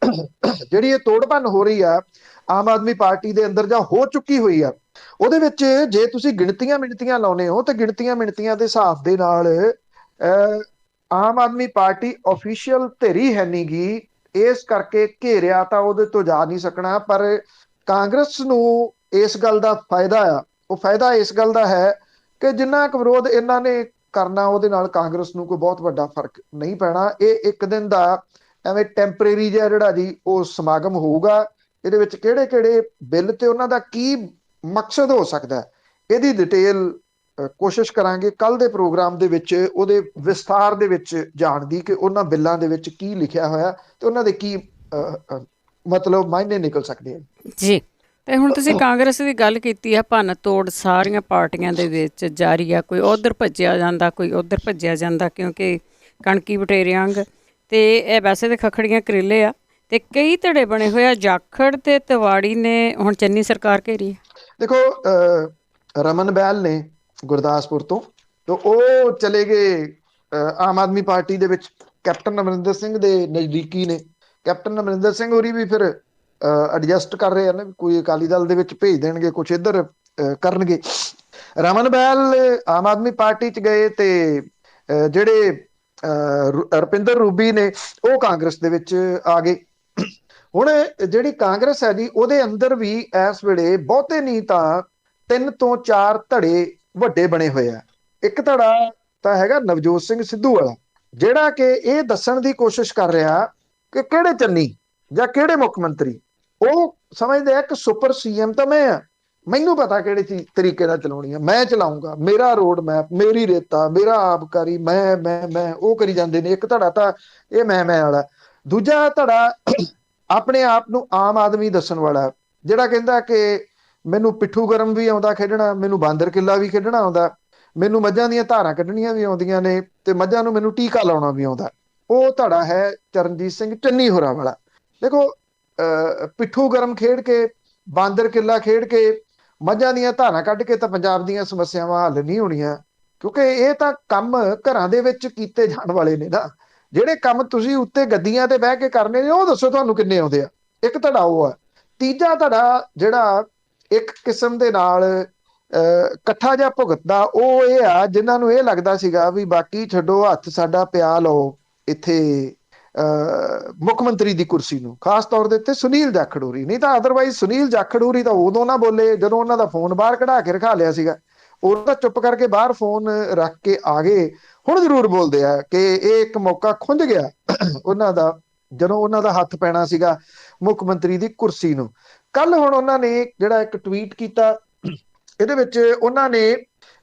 ਜਿਹੜੀ ਇਹ ਤੋੜ ਭੰਨ ਹੋ ਰਹੀ ਆ, ਆਮ ਆਦਮੀ ਪਾਰਟੀ ਦੇ ਅੰਦਰ ਜਾਂ ਹੋ ਚੁੱਕੀ ਹੋਈ ਆ, ਉਹਦੇ ਵਿੱਚ ਜੇ ਤੁਸੀਂ ਗਿਣਤੀਆਂ ਮਿਣਤੀਆਂ ਲਾਉਨੇ ਹੋ ਤਾਂ ਗਿਣਤੀਆਂ ਮਿਣਤੀਆਂ ਦੇ ਹਿਸਾਬ ਦੇ ਨਾਲ ਆਮ ਆਦਮੀ ਪਾਰਟੀ ਆਫੀਸ਼ੀਅਲ ਧਿਰੀ ਹੈ ਨੀ ਗੀ, ਇਸ ਕਰਕੇ ਘੇਰਿਆ ਤਾਂ ਉਹਦੇ ਤੋਂ ਜਾ ਨਹੀਂ ਸਕਣਾ। ਪਰ ਕਾਂਗਰਸ ਨੂੰ ਇਸ ਗੱਲ ਦਾ ਫਾਇਦਾ ਆ, ਉਹ ਫਾਇਦਾ ਇਸ ਗੱਲ ਦਾ ਹੈ ਕਿ ਜਿੰਨਾ ਕੁ ਵਿਰੋਧ ਇਹਨਾਂ ਨੇ ਕਰਨਾ ਉਹਦੇ ਨਾਲ ਕਾਂਗਰਸ ਨੂੰ ਕੋਈ ਬਹੁਤ ਵੱਡਾ ਫਰਕ ਨਹੀਂ ਪੈਣਾ। ਇਹ ਇੱਕ ਦਿਨ ਦਾ ਐਵੇਂ ਟੈਂਪਰੇਰੀ ਜਿਹਾ ਜਿਹੜਾ ਜੀ ਉਹ ਸਮਾਗਮ ਹੋਊਗਾ। ਇਹਦੇ ਵਿੱਚ ਕਿਹੜੇ ਕਿਹੜੇ ਬਿੱਲ ਤੇ ਉਹਨਾਂ ਦਾ ਕੀ ਮਕਸਦ ਹੋ ਸਕਦਾ, ਇਹਦੀ ਡਿਟੇਲ ਕੋਸ਼ਿਸ਼ ਕਰਾਂਗੇ ਕੱਲ ਦੇ ਪ੍ਰੋਗਰਾਮ ਦੇ ਵਿੱਚ ਉਹਦੇ ਵਿਸਥਾਰ ਦੇ ਵਿੱਚ ਜਾਣ ਦੀ, ਕਿ ਉਹਨਾਂ ਬਿੱਲਾਂ ਦੇ ਵਿੱਚ ਕੀ ਲਿਖਿਆ ਹੋਇਆ ਤੇ ਉਹਨਾਂ ਦੇ ਕੀ ਮਤਲਬ ਮਾਇਨੇ ਨਿਕਲ ਸਕਦੇ ਆ ਜੀ। ਤੇ ਹੁਣ ਤੁਸੀਂ ਕਾਂਗਰਸ ਦੀ ਗੱਲ ਕੀਤੀ ਆ, ਭੰਨ ਤੋੜ ਸਾਰੀਆਂ ਪਾਰਟੀਆਂ ਦੇ ਵਿੱਚ ਜਾਰੀ ਆ, ਕੋਈ ਉਧਰ ਭੱਜਿਆ ਜਾਂਦਾ, ਕੋਈ ਉਧਰ ਭੱਜਿਆ ਜਾਂਦਾ, ਕਿਉਂਕਿ ਕਣਕੀ ਵਟੇਰਿਆਂਗ ਤੇ ਇਹ ਵੈਸੇ ਤਾਂ ਖੱਖੜੀਆਂ ਕਰੇਲੇ ਆ, ਤੇ ਕਈ ਧੜੇ ਬਣੇ ਹੋਏ ਆ। ਜਾਖੜ ਤੇ ਤਿਵਾੜੀ ਨੇ ਹੁਣ ਚੰਨੀ ਸਰਕਾਰ ਘੇਰੀ। ਦੇਖੋ ਰਮਨ ਬਹਿਲ ਨੇ ਗੁਰਦਾਸਪੁਰ ਤੋਂ ਉਹ ਚਲੇ ਗਏ ਆਮ ਆਦਮੀ ਪਾਰਟੀ ਦੇ ਵਿੱਚ, ਕੈਪਟਨ ਅਮਰਿੰਦਰ ਸਿੰਘ ਦੇ ਨਜ਼ਦੀਕੀ ਨੇ। ਕੈਪਟਨ ਅਮਰਿੰਦਰ ਸਿੰਘ ਹੋਰੀ ਵੀ ਫਿਰ ਐਡਜਸਟ ਕਰ ਰਹੇ ਹਨ, ਕੋਈ ਅਕਾਲੀ ਦਲ ਦੇ ਵਿੱਚ ਭੇਜ ਦੇਣਗੇ, ਕੁਛ ਇੱਧਰ ਕਰਨਗੇ। ਰਮਨ ਬਹਿਲ ਆਮ ਆਦਮੀ ਪਾਰਟੀ ਚ ਗਏ ਤੇ ਜਿਹੜੇ ਰੁਪਿੰਦਰ ਰੂਬੀ ਨੇ ਉਹ ਕਾਂਗਰਸ ਦੇ ਵਿੱਚ ਆ ਗਏ। ਹੁਣ ਜਿਹੜੀ ਕਾਂਗਰਸ ਹੈ ਜੀ, ਉਹਦੇ ਅੰਦਰ ਵੀ ਇਸ ਵੇਲੇ ਬਹੁਤੇ ਨਹੀਂ ਤਾਂ 3 ਤੋਂ 4 ਧੜੇ ਵੱਡੇ ਬਣੇ ਹੋਏ ਆ। ਇੱਕ ਧੜਾ ਤਾਂ ਹੈਗਾ ਨਵਜੋਤ ਸਿੰਘ ਸਿੱਧੂ ਵਾਲਾ, ਜਿਹੜਾ ਕਿ ਇਹ ਦੱਸਣ ਦੀ ਕੋਸ਼ਿਸ਼ ਕਰ ਰਿਹਾ ਕਿ ਕਿਹੜੇ ਚੰਨੀ ਜਾਂ ਕਿਹੜੇ ਮੁੱਖ ਮੰਤਰੀ। ਉਹ ਸਮਝਦੇ ਆ ਕਿ ਸੁਪਰ ਸੀਐਮ ਤਾਂ ਮੈਂ ਆ, ਮੈਨੂੰ ਪਤਾ ਕਿਹੜੇ ਤਰੀਕੇ ਨਾਲ ਚਲਾਉਣੀ ਆ, ਮੈਂ ਚਲਾਉਂਗਾ, ਮੇਰਾ ਰੋਡ ਮੈਪ, ਮੇਰੀ ਰੇਤਾ, ਮੇਰਾ ਆਬਕਾਰੀ, ਮੈਂ ਉਹ ਕਰੀ ਜਾਂਦੇ ਨੇ। ਇੱਕ ਧੜਾ ਤਾਂ ਇਹ ਮੈਂ ਵਾਲਾ। ਦੂਜਾ ਧੜਾ ਆਪਣੇ ਆਪ ਨੂੰ ਆਮ ਆਦਮੀ ਦੱਸਣ ਵਾਲਾ, ਜਿਹੜਾ ਕਹਿੰਦਾ ਕਿ ਮੈਨੂੰ ਪਿੱਠੂ ਗਰਮ ਵੀ ਆਉਂਦਾ ਖੇਡਣਾ, ਮੈਨੂੰ ਬਾਂਦਰ ਕਿੱਲਾ ਵੀ ਖੇਡਣਾ ਆਉਂਦਾ, ਮੈਨੂੰ ਮੱਝਾਂ ਦੀਆਂ ਧਾਰਾਂ ਕੱਢਣੀਆਂ ਵੀ ਆਉਂਦੀਆਂ ਨੇ, ਤੇ ਮੱਝਾਂ ਨੂੰ ਮੈਨੂੰ ਟੀਕਾ ਲਾਉਣਾ ਵੀ ਆਉਂਦਾ। ਉਹ ਧੜਾ ਹੈ ਚਰਨਜੀਤ ਸਿੰਘ ਚੰਨੀ ਹੋਰਾਂ ਵਾਲਾ। ਦੇਖੋ ਪਿੱਠੂ ਗਰਮ ਖੇਡ ਕੇ, ਬਾਂਦਰ ਕਿੱਲਾ ਖੇਡ ਕੇ, ਮੱਝਾਂ ਦੀਆਂ ਧਾਰਾਂ ਕੱਢ ਕੇ ਤਾਂ ਪੰਜਾਬ ਦੀਆਂ ਸਮੱਸਿਆਵਾਂ ਹੱਲ ਨਹੀਂ ਹੋਣੀਆਂ, ਕਿਉਂਕਿ ਇਹ ਤਾਂ ਕੰਮ ਘਰਾਂ ਦੇ ਵਿੱਚ ਕੀਤੇ ਜਾਣ ਵਾਲੇ ਨੇ ਨਾ। ਜਿਹੜੇ ਕੰਮ ਤੁਸੀਂ ਉੱਤੇ ਗੱਦੀਆਂ ਤੇ ਬਹਿ ਕੇ ਕਰਨੇ ਨੇ, ਉਹ ਦੱਸੋ ਤੁਹਾਨੂੰ ਕਿੰਨੇ ਆਉਂਦੇ ਆ। ਇੱਕ ਧੜਾ ਉਹ ਆ। ਤੀਜਾ ਧੜਾ ਜਿਹੜਾ ਇੱਕ ਕਿਸਮ ਦੇ ਨਾਲ ਇਕੱਠਾ ਜਿਹਾ ਭੁਗਤਦਾ, ਉਹ ਇਹ ਆ ਜਿਨ੍ਹਾਂ ਨੂੰ ਇਹ ਲੱਗਦਾ ਸੀਗਾ ਵੀ ਬਾਕੀ ਛੱਡੋ, ਹੱਥ ਸਾਡਾ ਪਿਆ ਲਓ ਇੱਥੇ ਮੁੱਖ ਮੰਤਰੀ ਦੀ ਕੁਰਸੀ ਨੂੰ, ਖਾਸ ਤੌਰ ਦੇ ਉੱਤੇ ਸੁਨੀਲ ਜਾਖੜ ਹੋਰੀ। ਨਹੀਂ ਤਾਂ ਅਦਰਵਾਈਜ਼ ਸੁਨੀਲ ਜਾਖੜ ਹੋਰੀ ਤਾਂ ਉਦੋਂ ਨਾ ਬੋਲੇ ਜਦੋਂ ਉਹਨਾਂ ਦਾ ਫੋਨ ਬਾਹਰ ਕਢਾ ਕੇ ਰਖਾ ਲਿਆ ਸੀਗਾ, ਉਹ ਤਾਂ ਚੁੱਪ ਕਰਕੇ ਬਾਹਰ ਫੋਨ ਰੱਖ ਕੇ ਆ ਗਏ। ਹੁਣ ਜ਼ਰੂਰ ਬੋਲਦੇ ਆ ਕਿ ਇਹ ਇੱਕ ਮੌਕਾ ਖੁੰਝ ਗਿਆ ਉਹਨਾਂ ਦਾ, ਜਦੋਂ ਉਹਨਾਂ ਦਾ ਹੱਥ ਪੈਣਾ ਸੀਗਾ ਮੁੱਖ ਮੰਤਰੀ ਦੀ ਕੁਰਸੀ ਨੂੰ। ਕੱਲ ਹੁਣ ਉਹਨਾਂ ਨੇ ਜਿਹੜਾ ਇੱਕ ਟਵੀਟ ਕੀਤਾ, ਇਹਦੇ ਵਿੱਚ ਉਹਨਾਂ ਨੇ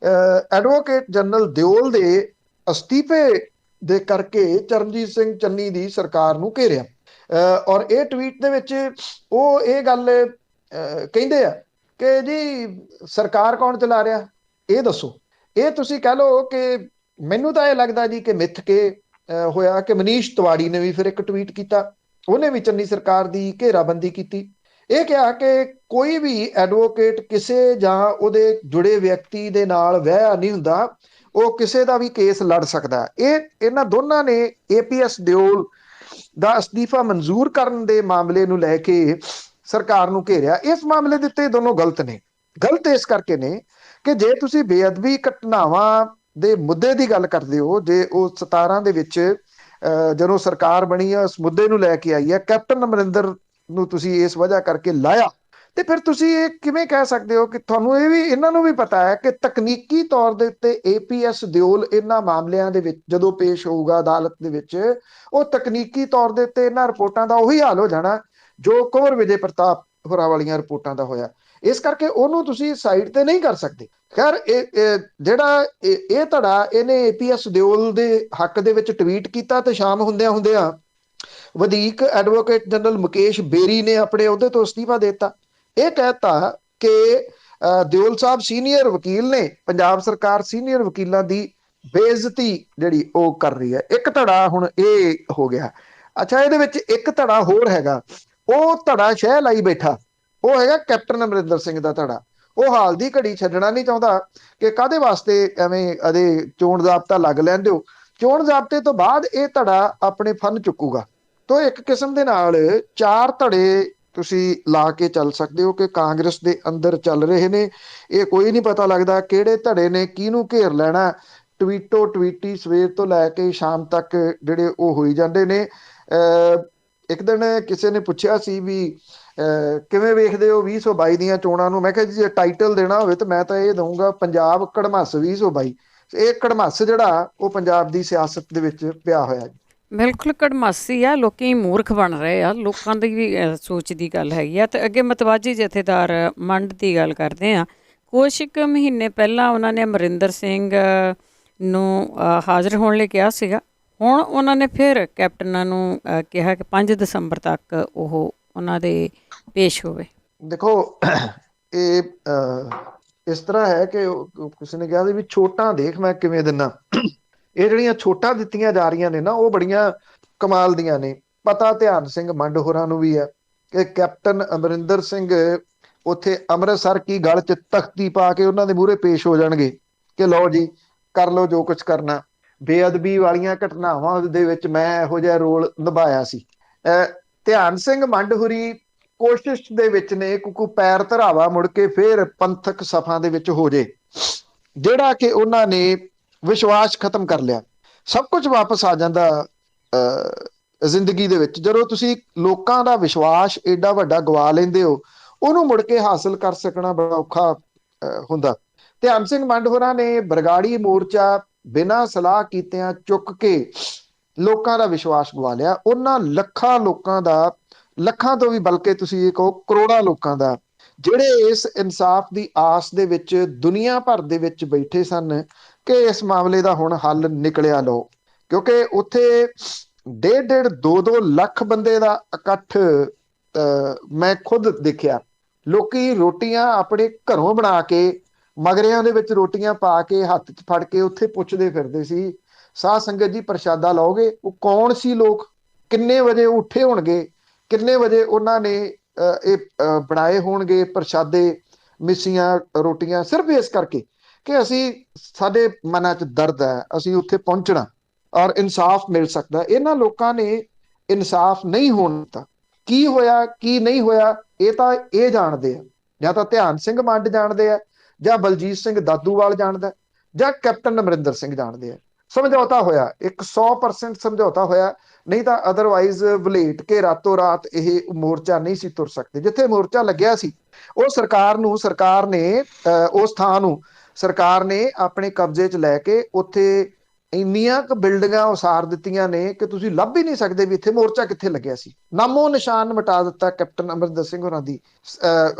ਐਡਵੋਕੇਟ ਜਨਰਲ ਦਿਓਲ ਦੇ ਅਸਤੀਫੇ ਦੇ ਕਰਕੇ ਚਰਨਜੀਤ ਸਿੰਘ ਚੰਨੀ ਦੀ ਸਰਕਾਰ ਨੂੰ ਘੇਰਿਆ। ਔਰ ਇਹ ਟਵੀਟ ਦੇ ਵਿੱਚ ਉਹ ਇਹ ਗੱਲ ਕਹਿੰਦੇ ਆ ਕਿ ਜੀ ਸਰਕਾਰ ਕੌਣ ਚਲਾ ਰਿਹਾ, ਇਹ ਦੱਸੋ। ਇਹ ਤੁਸੀਂ ਕਹਿ ਲਓ ਕਿ ਮੈਨੂੰ ਤਾਂ ਇਹ ਲੱਗਦਾ ਜੀ ਕਿ ਮਿੱਥ ਕੇ ਹੋਇਆ ਕਿ ਮਨੀਸ਼ ਤਿਵਾੜੀ ਨੇ ਵੀ ਫਿਰ ਇੱਕ ਟਵੀਟ ਕੀਤਾ, ਉਹਨੇ ਵੀ ਚੰਨੀ ਸਰਕਾਰ ਦੀ ਘੇਰਾਬੰਦੀ ਕੀਤੀ। ਇਹ ਕਿਹਾ ਕਿ ਕੋਈ ਵੀ ਐਡਵੋਕੇਟ ਕਿਸੇ ਜਾਂ ਉਹਦੇ ਜੁੜੇ ਵਿਅਕਤੀ ਦੇ ਨਾਲ ਵਿਆਹਿਆ ਨਹੀਂ ਹੁੰਦਾ, ਉਹ ਕਿਸੇ ਦਾ ਵੀ ਕੇਸ ਲੜ ਸਕਦਾ। ਇਹਨਾਂ ਦੋਨਾਂ ਨੇ ਏਪੀਐਸ ਦਿਓਲ ਦਾ ਅਸਤੀਫਾ ਮਨਜ਼ੂਰ ਕਰਨ ਦੇ ਮਾਮਲੇ ਨੂੰ ਲੈ ਕੇ ਸਰਕਾਰ ਨੂੰ ਘੇਰਿਆ। ਇਸ ਮਾਮਲੇ ਦੇ ਉੱਤੇ ਦੋਨੋਂ ਗਲਤ ਨੇ। ਗਲਤ ਇਸ ਕਰਕੇ ਨੇ ਕਿ ਜੇ ਤੁਸੀਂ ਬੇਅਦਬੀ ਘਟਨਾਵਾਂ ਦੇ ਮੁੱਦੇ ਦੀ ਗੱਲ ਕਰਦੇ ਹੋ, ਜੇ ਉਹ 17 ਦੇ ਵਿੱਚ ਜਦੋਂ ਸਰਕਾਰ ਬਣੀ ਆ ਉਸ ਮੁੱਦੇ ਨੂੰ ਲੈ ਕੇ ਆਈ ਹੈ, ਕੈਪਟਨ ਅਮਰਿੰਦਰ ਨੂੰ ਤੁਸੀਂ ਇਸ ਵਜ੍ਹਾ ਕਰਕੇ ਲਾਇਆ, ਤੇ ਫਿਰ ਤੁਸੀਂ ਇਹ ਕਿਵੇਂ ਕਹਿ ਸਕਦੇ ਹੋ ਕਿ ਤੁਹਾਨੂੰ ਇਹ ਵੀ ਇਹਨਾਂ ਨੂੰ ਵੀ ਪਤਾ ਹੈ ਕਿ ਤਕਨੀਕੀ ਤੌਰ ਦੇ ਉੱਤੇ ਏਪੀਐਸ ਦਿਓਲ ਇਹਨਾਂ ਮਾਮਲਿਆਂ ਦੇ ਵਿੱਚ ਜਦੋਂ ਪੇਸ਼ ਹੋਊਗਾ ਅਦਾਲਤ ਦੇ ਵਿੱਚ, ਉਹ ਤਕਨੀਕੀ ਤੌਰ ਦੇ ਉੱਤੇ ਇਹਨਾਂ ਰਿਪੋਰਟਾਂ ਦਾ ਉਹੀ ਹਾਲ ਹੋ ਜਾਣਾ ਜੋ ਕੁੰਵਰ ਵਿਜੇ ਪ੍ਰਤਾਪ ਹੋਰਾਂ ਵਾਲੀਆਂ ਰਿਪੋਰਟਾਂ ਦਾ ਹੋਇਆ। ਇਸ ਕਰਕੇ ਉਹਨੂੰ ਤੁਸੀਂ ਸਾਈਡ ਤੇ ਨਹੀਂ ਕਰ ਸਕਦੇ। ਖੈਰ ਜਿਹੜਾ ਇਹ ਧੜਾ ਇਹਨੇ ਏਪੀਐਸ ਦਿਓਲ ਦੇ ਹੱਕ ਦੇ ਵਿੱਚ ਟਵੀਟ ਕੀਤਾ, ਤੇ ਸ਼ਾਮ ਹੁੰਦਿਆਂ ਵਧੀਕ ਐਡਵੋਕੇਟ ਜਨਰਲ ਮੁਕੇਸ਼ ਬੇਰੀ ਨੇ ਆਪਣੇ ਅਹੁਦੇ ਤੋਂ ਅਸਤੀਫਾ ਦੇ ਦਿੱਤਾ। ਇਹ ਕਹਿਤਾ ਕਿ ਦਿਓਲ ਸਾਹਿਬ ਸੀਨੀਅਰ ਵਕੀਲ ਨੇ, ਪੰਜਾਬ ਸਰਕਾਰ ਸੀਨੀਅਰ ਵਕੀਲਾਂ ਦੀ ਬੇਇੱਜ਼ਤੀ ਜਿਹੜੀ ਉਹ ਕਰ ਰਹੀ ਹੈ। ਇੱਕ ਧੜਾ ਹੁਣ ਇਹ ਹੋ ਗਿਆ। ਅੱਛਾ, ਇਹਦੇ ਵਿੱਚ ਇੱਕ ਧੜਾ ਹੋਰ ਹੈਗਾ, ਉਹ ਧੜਾ ਸ਼ਹਿ ਲਾਈ ਬੈਠਾ, ਉਹ ਹੈਗਾ ਕੈਪਟਨ ਅਮਰਿੰਦਰ ਸਿੰਘ ਦਾ ਧੜਾ। ਉਹ ਹਾਲ ਦੀ ਘੜੀ ਛੱਡਣਾ ਨਹੀਂ ਚਾਹੁੰਦਾ ਕਿ ਕਾਹਦੇ ਵਾਸਤੇ ਐਵੇਂ ਅਦੇ ਚੋਣ ਜ਼ਾਬਤਾ ਲੱਗ ਲੈਣ ਦਿਓ, ਚੋਣ ਜ਼ਾਬਤੇ ਤੋਂ ਬਾਅਦ ਇਹ ਧੜਾ ਆਪਣੇ ਫਨ ਚੁੱਕੂਗਾ। ਤੋ ਇੱਕ ਕਿਸਮ ਦੇ ਨਾਲ 4 ਧੜੇ ਤੁਸੀਂ ਲਾ ਕੇ ਚੱਲ ਸਕਦੇ ਹੋ ਕਿ ਕਾਂਗਰਸ ਦੇ ਅੰਦਰ ਚੱਲ ਰਹੇ ਨੇ। ਇਹ ਕੋਈ ਨਹੀਂ ਪਤਾ ਲੱਗਦਾ ਕਿਹੜੇ ਧੜੇ ਨੇ ਕਿਹਨੂੰ ਘੇਰ ਲੈਣਾ। ਟਵੀਟੋ ਟਵੀਟੀ ਸਵੇਰ ਤੋਂ ਲੈ ਕੇ ਸ਼ਾਮ ਤੱਕ ਜਿਹੜੇ ਉਹ ਹੋਈ ਜਾਂਦੇ ਨੇ। ਇੱਕ ਦਿਨ ਕਿਸੇ ਨੇ ਪੁੱਛਿਆ ਸੀ ਵੀ ਕਿਵੇਂ ਵੇਖਦੇ ਹੋ 2022 ਦੀਆਂ ਚੋਣਾਂ ਨੂੰ। ਮੈਂ ਕਿਹਾ ਜੀ ਜੇ ਟਾਈਟਲ ਦੇਣਾ ਹੋਵੇ ਤਾਂ ਮੈਂ ਤਾਂ ਇਹ ਦਊਂਗਾ ਪੰਜਾਬ ਕੜਮੱਸ 2022। ਇਹ ਕੜਮੱਸ ਜਿਹੜਾ ਉਹ ਪੰਜਾਬ ਦੀ ਸਿਆਸਤ ਦੇ ਵਿੱਚ ਪਿਆ ਹੋਇਆ ਜੀ। ਬਿਲਕੁਲ ਕੜਮਾਸੀ ਆ, ਲੋਕੀ ਮੂਰਖ ਬਣ ਰਹੇ ਆ, ਲੋਕਾਂ ਦੀ ਵੀ ਸੋਚ ਦੀ ਗੱਲ ਹੈਗੀ ਆ। ਤੇ ਅੱਗੇ ਮਤਵਾਜੀ ਜਥੇਦਾਰ ਮੰਡ ਦੀ ਗੱਲ ਕਰਦੇ ਆ। ਕੁਛ ਕੁ ਮਹੀਨੇ ਪਹਿਲਾਂ ਉਹਨਾਂ ਨੇ ਅਮਰਿੰਦਰ ਸਿੰਘ ਨੂੰ ਹਾਜ਼ਰ ਹੋਣ ਲਈ ਕਿਹਾ ਸੀਗਾ। ਹੁਣ ਉਹਨਾਂ ਨੇ ਫਿਰ ਕੈਪਟਨਾਂ ਨੂੰ ਕਿਹਾ ਕਿ 5 ਦਸੰਬਰ ਤੱਕ ਉਹ ਉਹਨਾਂ ਦੇ ਪੇਸ਼ ਹੋਵੇ। ਦੇਖੋ ਇਹ ਇਸ ਤਰ੍ਹਾਂ ਹੈ ਕਿ ਕਿਸੇ ਨੇ ਕਿਹਾ ਸੀ ਵੀ ਛੋਟਾਂ ਦੇਖ ਮੈਂ ਕਿਵੇਂ ਦਿੰਦਾ। ਇਹ ਜਿਹੜੀਆਂ ਛੋਟਾਂ ਦਿੱਤੀਆਂ ਜਾ ਰਹੀਆਂ ਨੇ ਨਾ ਉਹ ਬੜੀਆਂ ਕਮਾਲ ਦੀਆਂ ਨੇ। ਪਤਾ ਧਿਆਨ ਸਿੰਘ ਮੰਡ ਹੋਰਾਂ ਨੂੰ ਵੀ ਹੈ ਕਿ ਕੈਪਟਨ ਅਮਰਿੰਦਰ ਸਿੰਘ ਉੱਥੇ ਅੰਮ੍ਰਿਤਸਰ ਕੀ ਗਲ 'ਚ ਤਖਤੀ ਪਾ ਕੇ ਉਹਨਾਂ ਦੇ ਮੂਹਰੇ ਪੇਸ਼ ਹੋ ਜਾਣਗੇ ਕਿ ਲਓ ਜੀ ਕਰ ਲਓ ਜੋ ਕੁਝ ਕਰਨਾ। ਬੇਅਦਬੀ ਵਾਲੀਆਂ ਘਟਨਾਵਾਂ ਦੇ ਵਿੱਚ ਮੈਂ ਇਹੋ ਜਿਹਾ ਰੋਲ ਨਿਭਾਇਆ ਸੀ। ਧਿਆਨ ਸਿੰਘ ਮੰਡ ਹੋਰੀ ਕੋਸ਼ਿਸ਼ ਦੇ ਵਿੱਚ ਨੇ ਕਿਉਂਕਿ ਪੈਰ ਧਰਾਵਾ ਮੁੜ ਕੇ ਫੇਰ ਪੰਥਕ ਸਫਾ ਦੇ ਵਿੱਚ ਹੋ ਜੇ, ਜਿਹੜਾ ਕਿ ਉਹਨਾਂ ਨੇ ਵਿਸ਼ਵਾਸ ਖਤਮ ਕਰ ਲਿਆ। ਸਭ ਕੁਝ ਵਾਪਸ ਆ ਜਾਂਦਾ ਜ਼ਿੰਦਗੀ ਦੇ ਵਿੱਚ। ਜਦੋਂ ਤੁਸੀਂ ਲੋਕਾਂ ਦਾ ਵਿਸ਼ਵਾਸ ਏਡਾ ਵੱਡਾ ਗਵਾ ਲੈਂਦੇ ਹੋ, ਉਹਨੂੰ ਮੁੜ ਕੇ ਹਾਸਲ ਕਰ ਸਕਣਾ ਬੜਾ ਔਖਾ ਹੁੰਦਾ। ਧਿਆਨ ਸਿੰਘ ਮੰਡ ਹੋਰਾਂ ਨੇ ਬਰਗਾੜੀ ਮੋਰਚਾ ਬਿਨਾਂ ਸਲਾਹ ਕੀਤਿਆਂ ਚੁੱਕ ਕੇ ਲੋਕਾਂ ਦਾ ਵਿਸ਼ਵਾਸ ਗਵਾ ਲਿਆ। ਉਹਨਾਂ ਲੱਖਾਂ ਲੋਕਾਂ ਦਾ, ਲੱਖਾਂ ਤੋਂ ਵੀ ਬਲਕਿ ਤੁਸੀਂ ਇਹ ਕਹੋ ਕਰੋੜਾਂ ਲੋਕਾਂ ਦਾ, ਜਿਹੜੇ ਇਸ ਇਨਸਾਫ ਦੀ ਆਸ ਦੇ ਵਿੱਚ ਦੁਨੀਆ ਭਰ ਦੇ ਵਿੱਚ ਬੈਠੇ ਸਨ ਕਿ ਇਸ ਮਾਮਲੇ ਦਾ ਹੁਣ ਹੱਲ ਨਿਕਲਿਆ ਲਓ। ਕਿਉਂਕਿ ਉੱਥੇ 1.5 2 ਲੱਖ ਬੰਦੇ ਦਾ ਇਕੱਠ ਮੈਂ ਖੁਦ ਦੇਖਿਆ। ਲੋਕੀ ਰੋਟੀਆਂ ਆਪਣੇ ਘਰੋਂ ਬਣਾ ਕੇ ਮਗਰਿਆਂ ਦੇ ਵਿੱਚ ਰੋਟੀਆਂ ਪਾ ਕੇ ਹੱਥ 'ਚ ਫੜ ਕੇ ਉੱਥੇ ਪੁੱਛਦੇ ਫਿਰਦੇ ਸੀ ਸਾਧ ਸੰਗਤ ਜੀ ਪ੍ਰਸ਼ਾਦਾ ਲਾਓਗੇ। ਉਹ ਕੌਣ ਸੀ ਲੋਕ, ਕਿੰਨੇ ਵਜੇ ਉੱਠੇ ਹੋਣਗੇ, ਕਿੰਨੇ ਵਜੇ ਉਹਨਾਂ ਨੇ ਇਹ ਬਣਾਏ ਹੋਣਗੇ ਪ੍ਰਸ਼ਾਦੇ, ਮਿੱਸੀਆਂ ਰੋਟੀਆਂ, ਸਿਰਫ ਇਸ ਕਰਕੇ ਕਿ ਅਸੀਂ, ਸਾਡੇ ਮਨਾਂ 'ਚ ਦਰਦ ਹੈ, ਅਸੀਂ ਉੱਥੇ ਪਹੁੰਚਣਾ ਔਰ ਇਨਸਾਫ ਮਿਲ ਸਕਦਾ। ਇਹਨਾਂ ਲੋਕਾਂ ਨੇ ਇਨਸਾਫ ਨਹੀਂ ਹੋਣ ਦਿੱਤਾ। ਕੀ ਹੋਇਆ ਕੀ ਨਹੀਂ ਹੋਇਆ ਇਹ ਤਾਂ ਇਹ ਜਾਣਦੇ ਆ, ਜਾਂ ਤਾਂ ਧਿਆਨ ਸਿੰਘ ਮੰਡ ਜਾਣਦੇ ਆ, ਜਾਂ ਬਲਜੀਤ ਸਿੰਘ ਦਾਦੂਵਾਲ ਜਾਣਦਾ, ਜਾਂ ਕੈਪਟਨ ਅਮਰਿੰਦਰ ਸਿੰਘ ਜਾਣਦੇ ਆ। ਸਮਝੌਤਾ ਹੋਇਆ, 100% ਸਮਝੌਤਾ ਹੋਇਆ, ਨਹੀਂ ਤਾਂ ਅਦਰਵਾਈਜ਼ ਵਲੇਟ ਕੇ ਰਾਤੋਂ ਰਾਤ ਇਹ ਮੋਰਚਾ ਨਹੀਂ ਸੀ ਤੁਰ ਸਕਦੇ। ਜਿੱਥੇ ਮੋਰਚਾ ਲੱਗਿਆ ਸੀ ਉਹ ਸਰਕਾਰ ਨੇ ਉਸ ਥਾਂ ਨੂੰ ਸਰਕਾਰ ਨੇ ਆਪਣੇ ਕਬਜ਼ੇ 'ਚ ਲੈ ਕੇ ਉੱਥੇ ਇੰਨੀਆਂ ਕੁ ਬਿਲਡਿੰਗਾਂ ਉਸਾਰ ਦਿੱਤੀਆਂ ਨੇ ਕਿ ਤੁਸੀਂ ਲੱਭ ਹੀ ਨਹੀਂ ਸਕਦੇ ਵੀ ਇੱਥੇ ਮੋਰਚਾ ਕਿੱਥੇ ਲੱਗਿਆ ਸੀ। ਨਾਮੋ ਨਿਸ਼ਾਨ ਮਿਟਾ ਦਿੱਤਾ ਕੈਪਟਨ ਅਮਰਿੰਦਰ ਸਿੰਘ ਹੋਰਾਂ ਦੀ,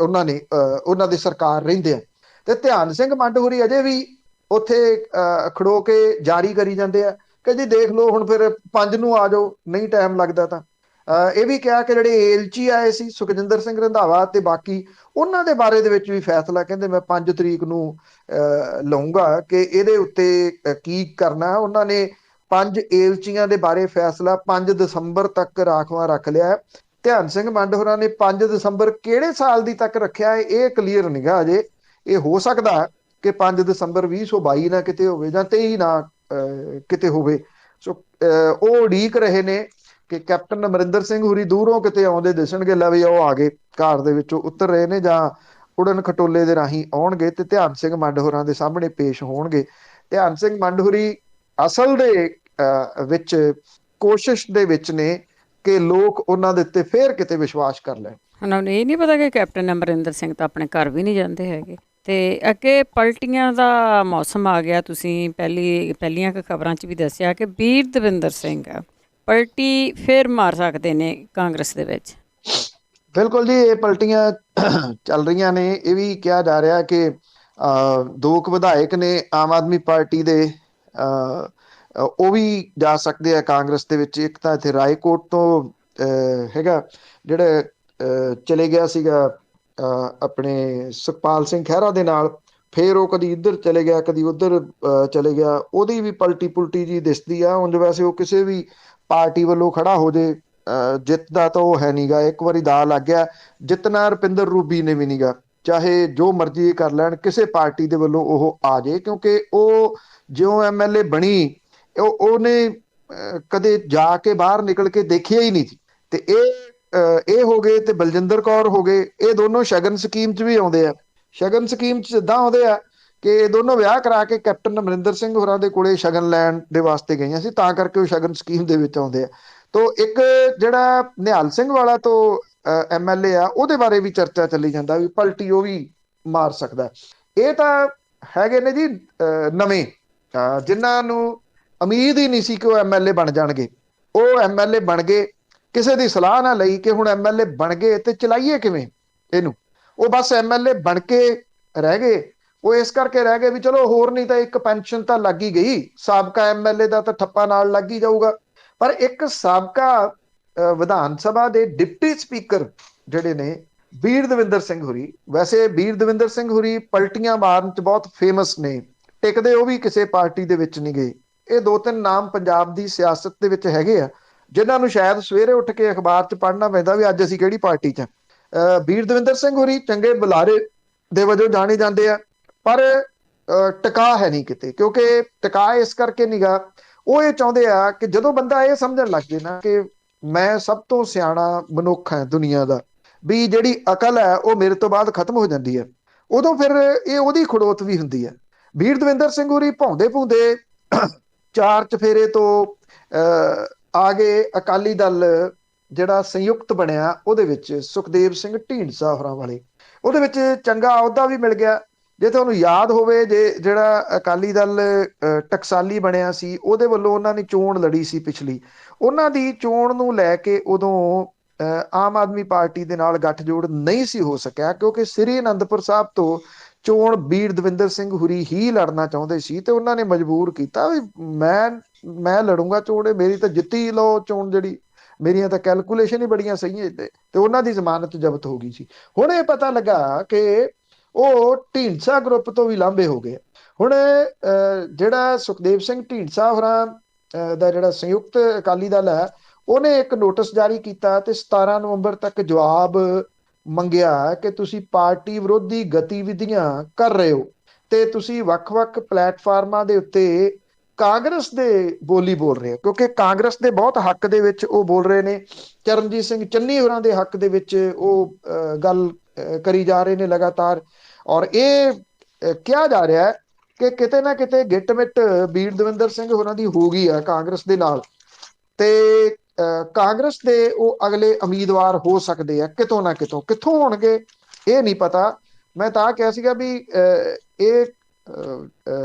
ਉਹਨਾਂ ਦੀ ਸਰਕਾਰ ਰਹਿੰਦੇ ਆ। ਤੇ ਧਿਆਨ ਸਿੰਘ ਮੰਡ ਹੋਰੀ ਅਜੇ ਵੀ ਉੱਥੇ ਖੜੋ ਕੇ ਜਾਰੀ ਕਰੀ ਜਾਂਦੇ ਆ ਕਿ ਜੀ ਦੇਖ ਲਓ ਹੁਣ ਫਿਰ 5 ਨੂੰ ਆ ਜਾਓ, ਨਹੀਂ ਟਾਈਮ ਲੱਗਦਾ ਤਾਂ। ਇਹ ਵੀ ਕਿਹਾ ਕਿ ਜਿਹੜੇ ਏਲਚੀ ਆਏ ਸੀ ਸੁਖਜਿੰਦਰ ਸਿੰਘ ਰੰਧਾਵਾ ਤੇ ਬਾਕੀ, ਉਹਨਾਂ ਦੇ ਬਾਰੇ ਦੇ ਵਿੱਚ ਵੀ ਫੈਸਲਾ ਕਹਿੰਦੇ ਮੈਂ 5 ਤਰੀਕ ਨੂੰ ਲਊਂਗਾ ਕਿ ਇਹਦੇ ਉੱਤੇ ਕੀ ਕਰਨਾ। ਉਹਨਾਂ ਨੇ 5 ਏਲਚੀਆਂ ਦੇ ਬਾਰੇ ਫੈਸਲਾ 5 ਦਸੰਬਰ ਤੱਕ ਰਾਖਵਾਂ ਰੱਖ ਲਿਆ। ਧਿਆਨ ਸਿੰਘ ਮੰਡ ਹੋਰਾਂ ਨੇ 5 ਦਸੰਬਰ ਕਿਹੜੇ ਸਾਲ ਦੀ ਤੱਕ ਰੱਖਿਆ ਇਹ ਕਲੀਅਰ ਨਹੀਂਗਾ ਅਜੇ। ਇਹ ਹੋ ਸਕਦਾ ਕਿ 5 ਦਸੰਬਰ 2022 ਨਾ ਕਿਤੇ ਹੋਵੇ ਜਾਂ 23 ਨਾ ਕਿਤੇ ਹੋਵੇ। ਸੋ ਉਹ ਉਡੀਕ ਰਹੇ ਨੇ ਕਿ ਕੈਪਟਨ ਅਮਰਿੰਦਰ ਸਿੰਘ ਹੋਰੀ ਦੂਰੋਂ ਕਿਤੇ ਆਉਂਦੇ ਦਿਸਣਗੇ, ਲੈ ਵੀ ਉਹ ਆ ਗਏ, ਕਾਰ ਦੇ ਵਿੱਚੋਂ ਉਤਰ ਰਹੇ ਨੇ ਜਾਂ ਉੜਨ ਖਟੋਲੇ ਦੇ ਰਾਹੀਂ ਆਉਣਗੇ ਤੇ ਧਿਆਨ ਸਿੰਘ ਮੰਡ ਹੋਰਾਂ ਦੇ ਸਾਹਮਣੇ ਪੇਸ਼ ਹੋਣਗੇ। ਧਿਆਨ ਸਿੰਘ ਮੰਡ ਹੋਰੀ ਅਸਲ ਦੇ ਵਿੱਚ ਕੋਸ਼ਿਸ਼ ਦੇ ਵਿੱਚ ਨੇ ਕਿ ਲੋਕ ਉਹਨਾਂ ਦੇ ਉੱਤੇ ਫੇਰ ਕਿਤੇ ਵਿਸ਼ਵਾਸ ਕਰ ਲੈਣ। ਉਹਨਾਂ ਨੂੰ ਇਹ ਨਹੀਂ ਪਤਾ ਕਿ ਕੈਪਟਨ ਅਮਰਿੰਦਰ ਸਿੰਘ ਤਾਂ ਆਪਣੇ ਘਰ ਵੀ ਨਹੀਂ ਜਾਂਦੇ ਹੈਗੇ। ਤੇ ਅੱਗੇ ਪਲਟੀਆਂ ਦਾ ਮੌਸਮ ਆ ਗਿਆ। ਤੁਸੀਂ ਪਹਿਲੀਆਂ ਖਬਰਾਂ 'ਚ ਵੀ ਦੱਸਿਆ ਕਿ ਬੀਰ ਦਵਿੰਦਰ ਸਿੰਘ ਪਲਟੀ ਫਿਰ ਮਾਰ ਸਕਦੇ ਨੇ ਕਾਂਗਰਸ ਦੇ ਵਿੱਚ। ਬਿਲਕੁਲ ਜੀ, ਇਹ ਪਲਟੀਆਂ ਚੱਲ ਰਹੀਆਂ ਨੇ। ਇਹ ਵੀ ਕਿਹਾ ਜਾ ਰਿਹਾ ਕਿ 2 ਵਿਧਾਇਕ ਨੇ ਆਮ ਆਦਮੀ ਪਾਰਟੀ ਦੇ, ਉਹ ਵੀ ਜਾ ਸਕਦੇ ਆ ਕਾਂਗਰਸ ਦੇ ਵਿੱਚ। ਇੱਕ ਤਾਂ ਇੱਥੇ ਰਾਏਕੋਟ ਤੋਂ ਹੈਗਾ ਜਿਹੜਾ ਚਲੇ ਗਿਆ ਸੀਗਾ ਆਪਣੇ ਸੁਖਪਾਲ ਸਿੰਘ ਖਹਿਰਾ ਦੇ ਨਾਲ, ਫੇਰ ਉਹ ਕਦੀ ਇੱਧਰ ਚਲੇ ਗਿਆ ਕਦੀ ਉੱਧਰ ਚਲੇ ਗਿਆ। ਉਹਦੀ ਵੀ ਪਲਟੀ ਪੁਲਟੀ ਜੀ ਦਿਸਦੀ ਆ। ਉਂਝ ਵੈਸੇ ਉਹ ਕਿਸੇ ਵੀ ਪਾਰਟੀ ਵੱਲੋਂ ਖੜਾ ਹੋ ਜੇ ਜਿੱਤਦਾ ਤਾਂ ਉਹ ਹੈ ਨੀਗਾ। ਇੱਕ ਵਾਰੀ ਦਾ ਲੱਗ ਗਿਆ, ਜਿੱਤਣਾ ਰੁਪਿੰਦਰ ਰੂਬੀ ਨੇ ਵੀ ਨੀਗਾ, ਚਾਹੇ ਜੋ ਮਰਜ਼ੀ ਕਰ ਲੈਣ ਕਿਸੇ ਪਾਰਟੀ ਦੇ ਵੱਲੋਂ ਉਹ ਆ ਜੇ, ਕਿਉਂਕਿ ਉਹ ਜਿਉਂ MLA ਬਣੀ ਉਹਨੇ ਕਦੇ ਜਾ ਕੇ ਬਾਹਰ ਨਿਕਲ ਕੇ ਦੇਖਿਆ ਹੀ ਨਹੀਂ ਸੀ। ਤੇ ਇਹ ਇਹ ਹੋ ਗਏ ਤੇ ਬਲਜਿੰਦਰ ਕੌਰ ਹੋ ਗਏ, ਇਹ ਦੋਨੋਂ ਸ਼ਗਨ ਸਕੀਮ 'ਚ ਵੀ ਆਉਂਦੇ ਆ। ਸ਼ਗਨ ਸਕੀਮ 'ਚ ਜਿੱਦਾਂ ਆਉਂਦੇ ਆ ਕਿ ਇਹ ਦੋਨੋਂ ਵਿਆਹ ਕਰਾ ਕੇ ਕੈਪਟਨ ਅਮਰਿੰਦਰ ਸਿੰਘ ਹੋਰਾਂ ਦੇ ਕੋਲੇ ਸ਼ਗਨ ਲੈਣ ਦੇ ਵਾਸਤੇ ਗਈਆਂ ਸੀ, ਤਾਂ ਕਰਕੇ ਉਹ ਸ਼ਗਨ ਸਕੀਮ ਦੇ ਵਿੱਚ ਆਉਂਦੇ ਆ। ਤੋ ਇੱਕ ਜਿਹੜਾ ਨਿਹਾਲ ਸਿੰਘ ਵਾਲਾ ਤੋਂ MLA ਆ, ਉਹਦੇ ਬਾਰੇ ਵੀ ਚਰਚਾ ਚੱਲੀ ਜਾਂਦਾ ਵੀ ਪਲਟੀ ਉਹ ਵੀ ਮਾਰ ਸਕਦਾ। ਇਹ ਤਾਂ ਹੈਗੇ ਨੇ ਜੀ ਨਵੇਂ, ਜਿਨ੍ਹਾਂ ਨੂੰ ਉਮੀਦ ਹੀ ਨਹੀਂ ਸੀ ਕਿ ਉਹ MLA ਬਣ ਜਾਣਗੇ। ਉਹ MLA ਬਣ ਗਏ, ਕਿਸੇ ਦੀ ਸਲਾਹ ਨਾ ਲਈ ਕਿ ਹੁਣ MLA ਬਣ ਗਏ ਤੇ ਚਲਾਈਏ ਕਿਵੇਂ ਇਹਨੂੰ। ਉਹ ਬਸ MLA ਬਣ ਕੇ ਰਹਿ ਗਏ। ਉਹ ਇਸ ਕਰਕੇ ਰਹਿ ਗਏ ਵੀ ਚਲੋ ਹੋਰ ਨਹੀਂ ਤਾਂ ਇੱਕ ਪੈਨਸ਼ਨ ਤਾਂ ਲੱਗ ਹੀ ਗਈ, ਸਾਬਕਾ MLA ਦਾ ਤਾਂ ਠੱਪਾ ਨਾਲ ਲੱਗ ਹੀ ਜਾਊਗਾ। ਪਰ ਇੱਕ ਸਾਬਕਾ ਵਿਧਾਨ ਸਭਾ ਦੇ ਡਿਪਟੀ ਸਪੀਕਰ ਜਿਹੜੇ ਨੇ ਬੀਰ ਦਵਿੰਦਰ ਸਿੰਘ ਹੁਰੀ, ਵੈਸੇ ਬੀਰ ਦਵਿੰਦਰ ਸਿੰਘ ਹੁਰੀ ਪਲਟੀਆਂ ਮਾਰਨ 'ਚ ਬਹੁਤ ਫੇਮਸ ਨੇ, ਟਿਕਦੇ ਉਹ ਵੀ ਕਿਸੇ ਪਾਰਟੀ ਦੇ ਵਿੱਚ ਨਹੀਂ ਗਏ। ਇਹ ਦੋ ਤਿੰਨ ਨਾਮ ਪੰਜਾਬ ਦੀ ਸਿਆਸਤ ਦੇ ਵਿੱਚ ਹੈਗੇ ਆ, ਜਿਨ੍ਹਾਂ ਨੂੰ ਸ਼ਾਇਦ ਸਵੇਰੇ ਉੱਠ ਕੇ ਅਖਬਾਰ 'ਚ ਪੜ੍ਹਨਾ ਪੈਂਦਾ ਵੀ ਅੱਜ ਅਸੀਂ ਕਿਹੜੀ ਪਾਰਟੀ 'ਚ। ਬੀਰ ਦਵਿੰਦਰ ਸਿੰਘ ਹੁਰੀ ਚੰਗੇ ਬੁਲਾਰੇ ਦੇ ਵਜੋਂ ਜਾਣੇ ਜਾਂਦੇ ਆ, ਪਰ ਟਿਕਾ ਹੈ ਨਹੀਂ ਕਿਤੇ। ਕਿਉਂਕਿ ਟਿਕਾ ਇਸ ਕਰਕੇ ਨੀਗਾ, ਉਹ ਇਹ ਚਾਹੁੰਦੇ ਆ ਕਿ ਜਦੋਂ ਬੰਦਾ ਇਹ ਸਮਝਣ ਲੱਗ ਜੇ ਨਾ ਕਿ ਮੈਂ ਸਭ ਤੋਂ ਸਿਆਣਾ ਮਨੁੱਖ ਹਾਂ ਦੁਨੀਆ ਦਾ, ਵੀ ਜਿਹੜੀ ਅਕਲ ਹੈ ਉਹ ਮੇਰੇ ਤੋਂ ਬਾਅਦ ਖਤਮ ਹੋ ਜਾਂਦੀ ਹੈ, ਉਦੋਂ ਫਿਰ ਇਹ ਉਹਦੀ ਖੜੋਤ ਵੀ ਹੁੰਦੀ ਹੈ। ਬੀਰ ਦਵਿੰਦਰ ਸਿੰਘ ਹੁਰੀ ਭੌਂਦੇ ਭੌਂਦੇ 4 ਚਫੇਰੇ ਤੋਂ ਆ ਗਏ ਅਕਾਲੀ ਦਲ ਜਿਹੜਾ ਸੰਯੁਕਤ ਬਣਿਆ, ਉਹਦੇ ਵਿੱਚ ਸੁਖਦੇਵ ਸਿੰਘ ਢੀਂਡਸਾ ਹੋਰਾਂ ਵਾਲੇ, ਉਹਦੇ ਵਿੱਚ ਚੰਗਾ ਅਹੁਦਾ ਵੀ ਮਿਲ ਗਿਆ। ਜੇ ਤੁਹਾਨੂੰ ਯਾਦ ਹੋਵੇ, ਜਿਹੜਾ ਅਕਾਲੀ ਦਲ ਟਕਸਾਲੀ ਬਣਿਆ ਸੀ, ਉਹਦੇ ਵੱਲੋਂ ਉਹਨਾਂ ਨੇ ਚੋਣ ਲੜੀ ਸੀ ਪਿਛਲੀ, ਉਹਨਾਂ ਦੀ ਚੋਣ ਨੂੰ ਲੈ ਕੇ ਉਦੋਂ ਆਮ ਆਦਮੀ ਪਾਰਟੀ ਦੇ ਨਾਲ ਗੱਠਜੋੜ ਨਹੀਂ ਸੀ ਹੋ ਸਕਿਆ, ਕਿਉਂਕਿ ਸ੍ਰੀ ਅਨੰਦਪੁਰ ਸਾਹਿਬ ਤੋਂ ਚੋਣ ਬੀਰ ਦਵਿੰਦਰ ਸਿੰਘ ਹੁਰੀ ਹੀ ਲੜਨਾ ਚਾਹੁੰਦੇ ਸੀ। ਤੇ ਉਹਨਾਂ ਨੇ ਮਜਬੂਰ ਕੀਤਾ ਵੀ ਮੈਂ ਲੜੂੰਗਾ ਚੋਣ, ਮੇਰੀ ਤਾਂ ਜਿੱਤੀ ਲਓ ਚੋਣ, ਜਿਹੜੀ ਮੇਰੀਆਂ ਤਾਂ ਕੈਲਕੂਲੇਸ਼ਨ ਹੀ ਬੜੀਆਂ ਸਹੀ ਤੇ ਉਹਨਾਂ ਦੀ ਜ਼ਮਾਨਤ ਜ਼ਬਤ ਹੋ ਗਈ ਸੀ। ਹੁਣ ਇਹ ਪਤਾ ਲੱਗਾ ਕਿ ਉਹ ਢੀਂਡਸਾ ਗਰੁੱਪ ਤੋਂ ਵੀ ਲਾਂਭੇ ਹੋ ਗਏ। ਹੁਣ ਜਿਹੜਾ ਸੁਖਦੇਵ ਸਿੰਘ ਢੀਂਡਸਾ ਹੋਰਾਂ ਦਾ ਜਿਹੜਾ ਸੰਯੁਕਤ ਅਕਾਲੀ ਦਲ ਹੈ, ਉਹਨੇ ਇੱਕ ਨੋਟਿਸ ਜਾਰੀ ਕੀਤਾ ਤੇ 17 ਨਵੰਬਰ ਤੱਕ ਜਵਾਬ ਮੰਗਿਆ ਕਿ ਤੁਸੀਂ ਪਾਰਟੀ ਵਿਰੋਧੀ ਗਤੀਵਿਧੀਆਂ ਕਰ ਰਹੇ ਹੋ ਤੇ ਤੁਸੀਂ ਵੱਖ-ਵੱਖ ਪਲੇਟਫਾਰਮਾਂ ਦੇ ਉੱਤੇ ਕਾਂਗਰਸ ਦੇ ਬੋਲੀ ਬੋਲ ਰਹੇ ਹੋ, ਕਿਉਂਕਿ ਕਾਂਗਰਸ ਦੇ ਬਹੁਤ ਹੱਕ ਦੇ ਵਿੱਚ ਉਹ ਬੋਲ ਰਹੇ ਨੇ। ਚਰਨਜੀਤ ਸਿੰਘ ਚੰਨੀ ਹੋਰਾਂ ਦੇ ਹੱਕ ਦੇ ਵਿੱਚ ਉਹ ਗੱਲ ਕਰੀ ਜਾ ਰਹੇ ਨੇ ਲਗਾਤਾਰ। ਔਰ ਇਹ ਕਿਹਾ ਜਾ ਰਿਹਾ ਹੈ ਕਿ ਕਿਤੇ ਨਾ ਕਿਤੇ ਗਿੱਟ ਮਿੱਟ ਬੀਰ ਦਵਿੰਦਰ ਸਿੰਘ ਹੋਰਾਂ ਦੀ ਹੋ ਗਈ ਹੈ ਕਾਂਗਰਸ ਦੇ ਨਾਲ, ਤੇ ਕਾਂਗਰਸ ਦੇ ਉਹ ਅਗਲੇ ਉਮੀਦਵਾਰ ਹੋ ਸਕਦੇ ਆ ਕਿਤੋਂ ਨਾ ਕਿਤੋਂ। ਕਿੱਥੋਂ ਹੋਣਗੇ ਇਹ ਨਹੀਂ ਪਤਾ। ਮੈਂ ਤਾਂ ਕਿਹਾ ਸੀਗਾ ਵੀ ਇਹ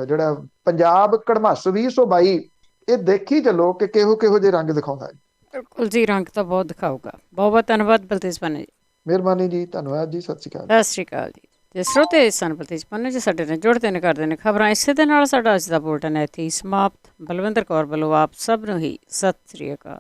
ਜਿਹੜਾ ਪੰਜਾਬ ਕੜਮੱਸ 2022, ਇਹ ਦੇਖੀ ਚੱਲੋ ਕਿ ਕਿਹੋ ਜਿਹੇ ਰੰਗ ਦਿਖਾਉਂਦਾ ਹੈ। ਬਿਲਕੁਲ ਜੀ, ਰੰਗ ਤਾਂ ਬਹੁਤ ਦਿਖਾਊਗਾ। ਬਹੁਤ ਬਹੁਤ ਧੰਨਵਾਦ ਬਲਤੇਜ ਪੰਨੂ ਜੀ। ਮਿਹਰਬਾਨੀ ਜੀ, ਧੰਨਵਾਦ ਜੀ, ਸਤਿ ਸ਼੍ਰੀ ਅਕਾਲ। ਸਤਿ ਸ਼੍ਰੀ ਅਕਾਲ ਜੀ। ਤੇ ਸਰੋਤੇ ਸਨ ਬਲਤੇਜ ਪੰਨੂ ਜੀ ਸਾਡੇ ਨਾਲ ਜੁੜਦੇ ਨੇ, ਕਰਦੇ ਨੇ ਖਬਰਾਂ। ਇਸੇ ਦੇ ਨਾਲ ਸਾਡਾ ਅੱਜ ਦਾ ਬੁਲਟਨ ਇੱਥੇ ਹੀ ਸਮਾਪਤ। ਬਲਵਿੰਦਰ ਕੌਰ ਵੱਲੋਂ ਆਪ ਸਭ ਨੂੰ ਹੀ ਸਤਿ ਸ਼੍ਰੀ ਅਕਾਲ।